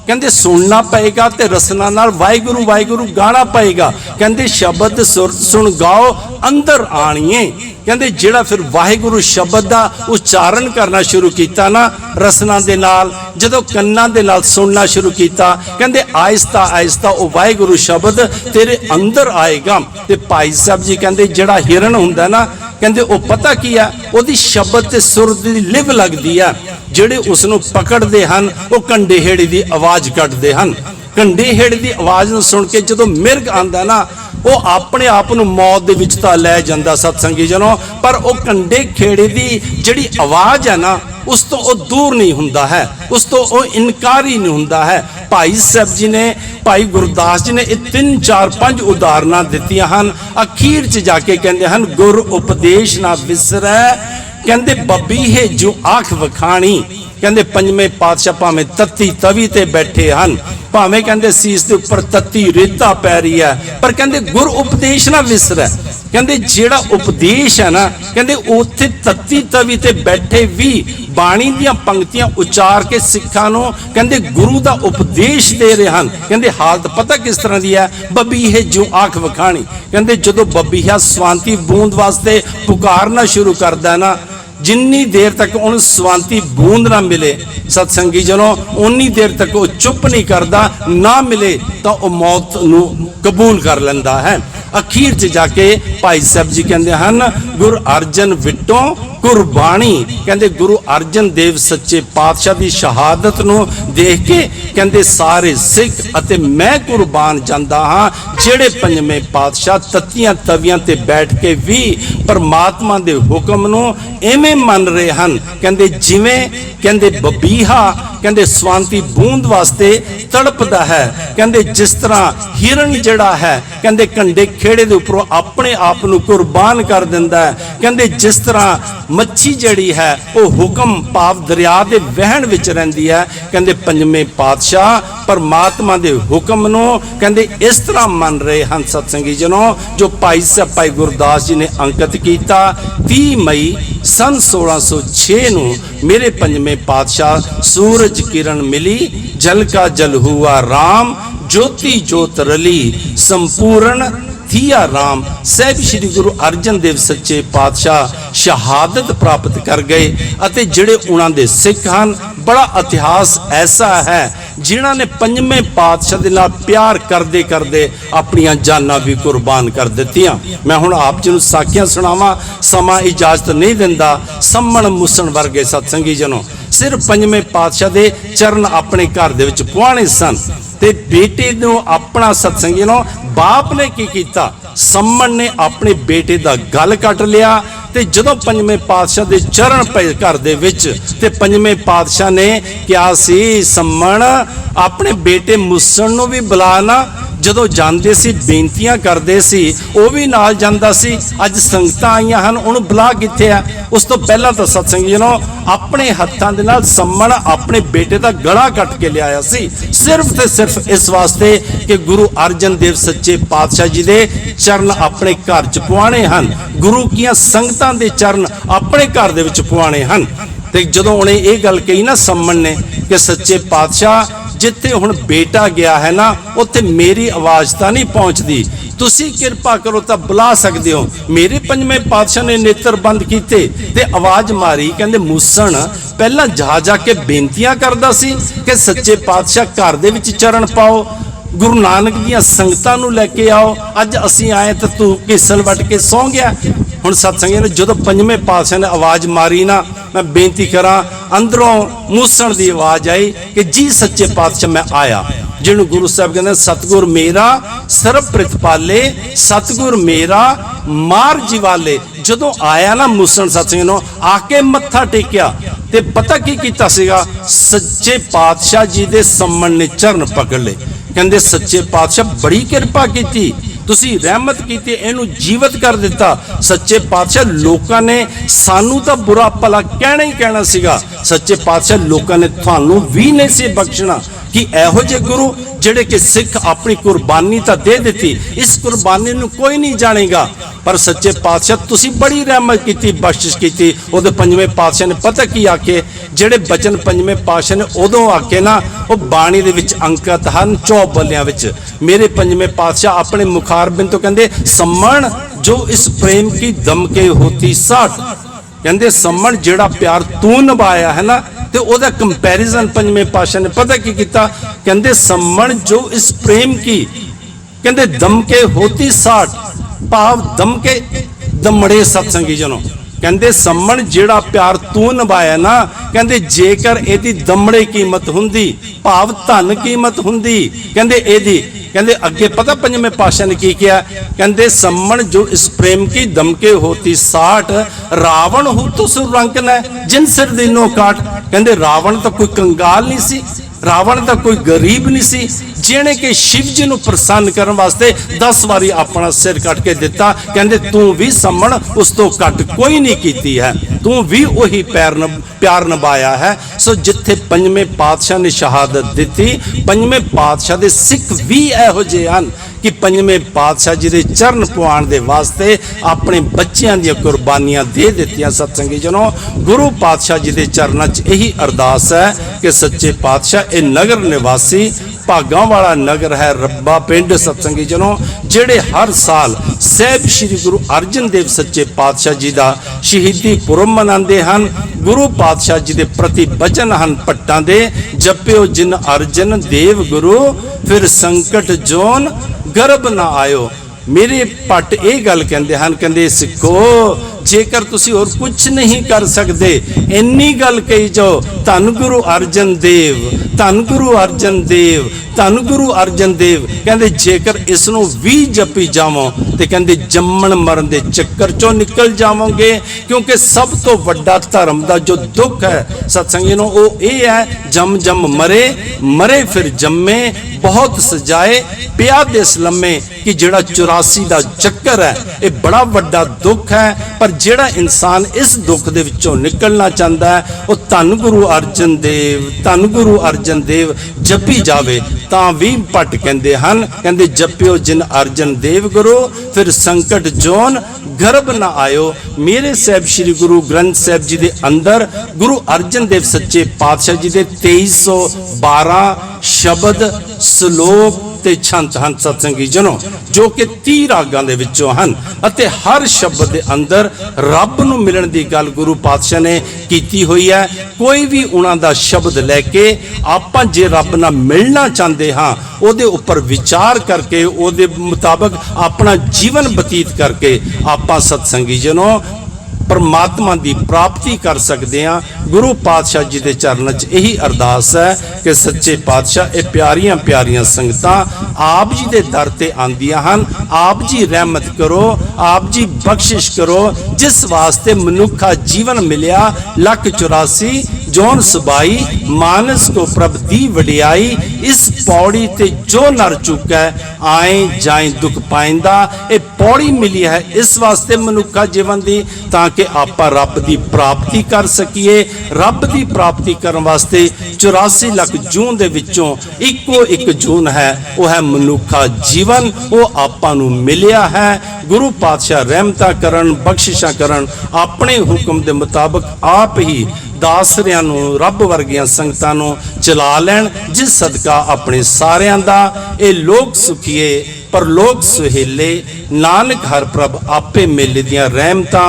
कहते सुनना पएगा ते रसना नाल वाहिगुरु वाहिगुरु गाना पएगा। कहते शब्द सुरत सुन गाओ अंदर आणीए, कहते जिहड़ा फिर वाहिगुरु शब्द का उच्चारण करना शुरू किया ना रसना दे नाल, जदों कन्नां दे नाल सुनना शुरू किया, कहते आहिस्ता आहिस्ता वो वाहिगुरु शब्द तेरे अंदर आएगा। ते भाई साहब जी कहते जिहड़ा हिरन हुंदा ना, कहते वो पता की है, वो शब्द ते सुर दी लिव लगती है, जिहड़े उसनूं पकड़ते हैं वो कंडे हेड़े की आवाज़ कटते हैं। कंडे हेड़े की आवाज़ नूं सुन के जो मिर्ग आंदा ना, वो अपने आप नूं मौत दे विच तां लै जांदा सत्संगी जनों, पर वो कंडे खेड़े की जिहड़ी आवाज़ है ना उस तो वो दूर नहीं हुंदा है, उस तो वो इनकारी नहीं हुंदा है। भाई साहब जी ने भाई गुरदास जी ने 3 4 5 उदाहरणा दित्तियां हन। अखीर च जाके कहंदे हन, गुर उपदेश ना विसरै, कहंदे बबी है जो आँख वखाणी, कहंदे पंजवें पातशाह भावें तत्ती तवी ते बैठे हन, भावें कहंदे सीस दे उपर तत्ती रेता पै रही है, पर कहंदे गुर उपदेश ना विसरै, कहंदे जिहड़ा उपदेश है ना, कहंदे उत्थे तत्ती तवी ते बैठे भी बाणी दियां पंक्तियां उचार के सिखां नूं कहंदे गुरु दा उपदेश दे रहे हैं। कहंदे हालत पता किस तरह दी है, बबी है जो आँख वखाणी, कहंदे जदों बबीहा स्वांति बूंद वास्ते पुकारना शुरू करदा है ना, जिन्नी देर तक उन्हें स्वांति बूंद ना मिले सत्संगी जनों, उन्नी देर तक वो चुप नहीं करता, ना मिले तो वह मौत नूं कबूल कर लेंदा है। अखीर च जाके भाई साहब जी कहते हैं, गुरु अर्जन विटों कुर्बानी, कहते गुरु अर्जन देव सच्चे पातशाह की शहादत नूं देख के कहते सारे सिख अते मैं कुर्बान जांदा हाँ, जेड़े पंजवें पातशाह तत्तियां तवियां ते बैठ के भी परमात्मा दे हुक्म नूं इवें मन रहे हैं, कहते जिवें कहते बबीहा कहते स्वांति बूंद वास्ते तड़पदा है, कहते जिस तरह हिरन जड़ा है कहते कंडे खेड़े दे उपरों अपने आप नूं कुर्बान कर दिंदा है, कहते जिस तरह मच्छी जड़ी है वो हुक्म पाप दरिया दे वहण विच रहिंदी है। कहंदे पंजवें पातशाह परमात्मा दे हुक्म नूं कहंदे इस तरह मन रहे हैं सत्संगी जनों, जो भाई साहब भाई गुरदास जी ने अंकित किया 30 मई सन 1606 नूं मेरे पंजवें पातशाह सूरज किरण मिली, जल का जल हुआ राम, ज्योति ज्योत रली, संपूर्ण थिया राम। साहिब श्री गुरु अर्जन देव सच्चे पातशाह शहादत प्राप्त कर गए अते जिहड़े उन्हां दे सिख हन, बड़ा इतिहास ऐसा है जिन्हां ने पंजवें पातशाह दे नाल प्यार करदे करदे अपनियां जानां भी कुर्बान कर दित्तियां। मैं हुण आप जी नूं साखियां सुणावां, समा इजाजत नहीं दिंदा। सम्मण मुसण वर्गे सत्संगी जनों सिर्फ पंजवें पातशाह दे चरण अपने घर दे विच पुआणे सन ते बेटे नूं अपना सत्संगी नूं बाप ने की कीता, सम्मण ने अपने बेटे दा गल कट लिया ते जदों पंजवें पातशाह दे चरण पए घर दे विच ते पंजवें पातशाह ने क्या सी सम्मण अपने बेटे मुसण नूं भी बुलाना, जदों जांदे सी बेनतियां करदे सी वो भी नाल जांदा सी। अज संगतां आईयां हन उहनूं बुला कित्थे आ? उस तो पहला तो सत्संगी जनों अपने हत्थां दे नाल सम्मण अपने बेटे दा गला कट के लिआया सी, सिर्फ ते सिर्फ इस वास्ते कि गुरु अर्जन देव सच्चे पातशाह जी दे चरण अपने घर च पुआणे हन, गुरु कीआं संगतां दे चरण अपने घर दे विच पुआणे हन। ते जदों उहने ये गल कही ना सम्मण ने कि सच्चे पातशाह जिथे हुण बेटा गया है ना उत्थे मेरी आवाज़ तां नहीं पहुँचती, तुसी किरपा करो तां बुला सकदे हो। मेरे पंजवें पातशाह ने नेत्र बंद कीते ते आवाज़ मारी, कहंदे मुसण पहला जा जा के बेनतियां करदा सी कि सच्चे पातशाह घर दे विच चरण पाओ, गुरु नानक दियां संगतां नूं लैके आओ, अज असीं आए तो तू घिसल वट के सौ गया। हुण सत्संगी ने जदों पंजवें पातशाह ने आवाज़ मारी ना, मैं बेनती करा अंदरों मूसण की आवाज़ आई कि जी सच्चे पातशाह मैं आया। जिन्हों गुरु साहब कहते सतगुर मेरा सर्व प्रतिपाले, सतगुर मेरा मार जिवाले। जदों आया ना मूसण सत्संगी नूं आके मत्था टेकिया ते पता की कीता सीगा, सच्चे पातशाह जी दे सम्मण ने चरण पकड़ ले, कहंदे सच्चे पातशाह बड़ी किरपा की, तुसी रहमत की, इनू जीवित कर दिता। सच्चे पातशाह लोगों ने सानू तो बुरा भला कहना ही कहना सीगा, सच्चे पातशाह लोगों ने थानू भी नहीं सी बख्शना कि एहो जे गुरु जिहड़े कि सिख अपनी कुर्बानी तो दे दी, इस कुर्बानी नू कोई नहीं जानेगा। पर सच्चे पातशाह तुसी बड़ी रहमत की, बख्शिश की। उहदे पंजवें पातशाह ने पता की आखे, जिहड़े बचन पंजवें पातशाह ने उदों आखे ना वो बाणी दे विच अंकित हन चौबलियां विच। मेरे पंजवें पातशाह अपने मुखारबिंद तो कहंदे सम्मण जो इस प्रेम की दमके होती साठ, कहंदे सम्मण जिहड़ा प्यार तू निभाया है ना, ते ओदा कंपैरिजन पंजवें पातशाह ने पता की कीता, कहंदे सम्मण जो इस प्रेम की कहंदे दमके होती साठ, भाव दमके दमड़े सत्संगी जनों, कहंदे सम्मण जिहड़ा प्यार तू निभाया ना, कहंदे जेकर एदी दमड़े कीमत हुंदी, भाव धन कीमत हुंदी, कहंदे एदी कहंदे अगे पता पंजवें पातशाह ने की किया, कहंदे सम्मण जो इस प्रेम की दमके होती साठ, रावण हो तो सुरंक न जिन सिर दिनों काट। कहंदे रावण तो कोई कंगाल नहीं सी, रावण तो कोई गरीब नहीं सी, जिहने कि शिव जी नूं प्रसन्न करन वास्ते 10 वारी अपना सिर कट के दिता। कहंदे तू भी सम्मण उस तो घट कोई नहीं कीती है, तू भी वही प्यार निभाया है। सो जिथे पंजवें पातशाह ने शहादत दी, पंजवें पातशाह दे सिख भी इहो जिहे हन कि पंजवें पातशाह जी दे चरण पुआण दे वास्ते अपने बच्चियां दी कुर्बानियां दे दित्तियां। सत्संगी जनों गुरु पातशाह जी दे चरणां च यही अरदास है कि सच्चे पातशाह ए नगर निवासी भागां वाला नगर है रब्बा पिंड। सत्संगी जनों जिहड़े हर साल साहिब श्री गुरु अर्जन देव सच्चे पातशाह जी का शहीदी पुरब मनाते हैं, गुरु पातशाह जी के प्रति बचन हैं पट्टां दे, जपियो जिन अर्जन देव गुरु फिर संकट जोन गर्भ ना आयो। मेरे भट्ट ये गल कहते हैं, कहते सिखो जेकर तुसी और कुछ नहीं कर सकते, इन्नी गल कही जाओ धन गुरु अर्जन देव, धन गुरु अर्जन देव, धन गुरु अर्जन देव। कहते जेकर इसनों भी जपी जावो तो कहते जम्मन मरण के चक्कर चों निकल जावोगे, क्योंकि सब तो वड्डा धर्म का जो दुख है सत्संगी नूं वो ये है, जम जम मरे मरे फिर जम्मे, बहुत सजाए पिया देस लम्मे। कि जिहड़ा 84 का चक्कर है ये बड़ा वड्डा दुख है, पर ਜਿਹੜਾ ਇਨਸਾਨ ਇਸ ਦੁੱਖ ਦੇ ਵਿੱਚੋਂ ਨਿਕਲਣਾ ਚਾਹੁੰਦਾ ਹੈ ਉਹ ਧੰਨ ਗੁਰੂ ਅਰਜਨ ਦੇਵ ਜਪੀ ਜਾਵੇ ਤਾਂ ਵੀ ਭੱਟ ਕਹਿੰਦੇ ਹਨ, ਕਹਿੰਦੇ ਜਪਿਓ ਜਿਨ ਅਰਜਨ ਦੇਵ ਗੁਰੂ ਫਿਰ ਸੰਕਟ ਜੋਨ ਗਰਭ ਨਾ ਆਇਓ। ਮੇਰੇ ਸਾਹਿਬ ਸ੍ਰੀ ਗੁਰੂ ਗ੍ਰੰਥ ਸਾਹਿਬ ਜੀ ਦੇ ਅੰਦਰ ਗੁਰੂ ਅਰਜਨ ਦੇਵ ਸੱਚੇ ਪਾਤਸ਼ਾਹ ਜੀ ਦੇ 2312 ਸ਼ਬਦ ਸ਼ਲੋਕ ਤੇ ਛੰਤ ਹਨ ਸਤਸੰਗੀ ਜਨੋ, ਜੋ ਕਿ 30 ਰਾਗਾਂ ਦੇ ਵਿੱਚੋਂ ਹਨ ਅਤੇ ਹਰ ਸ਼ਬਦ ਦੇ ਅੰਦਰ ਰੱਬ ਨੂੰ ਮਿਲਣ ਦੀ ਗੱਲ ਗੁਰੂ ਪਾਤਸ਼ਾਹ ਨੇ ਕੀਤੀ ਹੋਈ ਹੈ। ਕੋਈ ਵੀ ਉਹਨਾਂ ਦਾ ਸ਼ਬਦ ਲੈ ਕੇ ਆਪਾਂ ਜੇ ਰੱਬ ਨਾਲ ਮਿਲਣਾ ਚਾਹੁੰਦੇ ਹਾਂ ਉਹਦੇ ਉੱਪਰ ਵਿਚਾਰ ਕਰਕੇ ਉਹਦੇ ਮੁਤਾਬਕ ਆਪਣਾ ਜੀਵਨ ਬਤੀਤ ਕਰਕੇ ਆਪਾਂ ਸਤਸੰਗੀ ਜਨੋ परमात्मा की प्राप्ति कर सकते हैं। गुरु पातशाह जी के चरणों च यही अरदास है कि सच्चे पातशाह ये प्यारियां प्यारियां संगतां आप जी के दर ते आंदियां हन, आप जी रहमत करो, आप जी बख्शिश करो। जिस वास्ते मनुखा जीवन मिलिया 184 जौन सबाई मानस को प्रभ दी वडियाई, इस पौड़ी ते जो नर चुका है आए जाए दुख पाइंदा। ये पौड़ी मिली है इस वास्ते मनुखा जीवन दी ताकि आप रब की प्राप्ति कर सकीए। रब की प्राप्ति करने वास्ते 84 लाख जून दे विचों इको एक जून है, वह है मनुखा जीवन, वो आपां नूं मिलिया है। गुरु पातशाह रहमतां करन, बख्शिशां करन, अपने हुक्म के मुताबिक आप ही दासरियां नूं रब वर्गियां संगतां नूं चला लैण, जिस सदका अपने सारियां दा ये लोक सुखीए पर लोक सुहेले। नानक हर प्रभ आपे मेले दियां रहमतां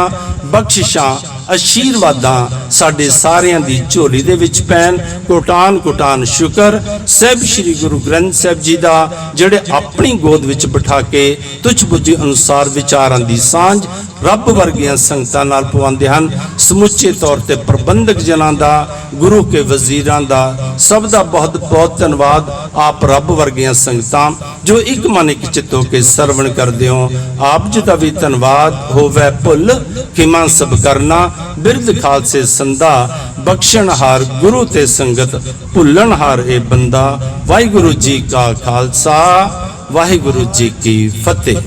बख्शिशां आशीर्वादां साडे सारियां दी झोली दे विच पैन। कोटान कोटान शुकर साहिब श्री गुरु ग्रंथ साहिब जी दा, जिहड़े अपनी गोद विच बिठा के तुझ बुद्धि अनुसार विचारां दी सांझ रब वर्गियां संगतां नाल पवांदे हन। समुचे तौर ते प्रबंधक जनां दा, गुरु के वजीरां दा, सब दा बहुत बहुत धन्नवाद। आप रब वर्गियां संगतां जो एक मन एक चित होके सरवण करदे हो, आप जी दा भी धन्नवाद होवे। भुल खिमा सब करना बिरद खालसे संदा, बख्शण हार गुरु ते संगत भुलन हार ए बंदा। वाहिगुरु जी का खालसा, वाहिगुरु जी की फतेह।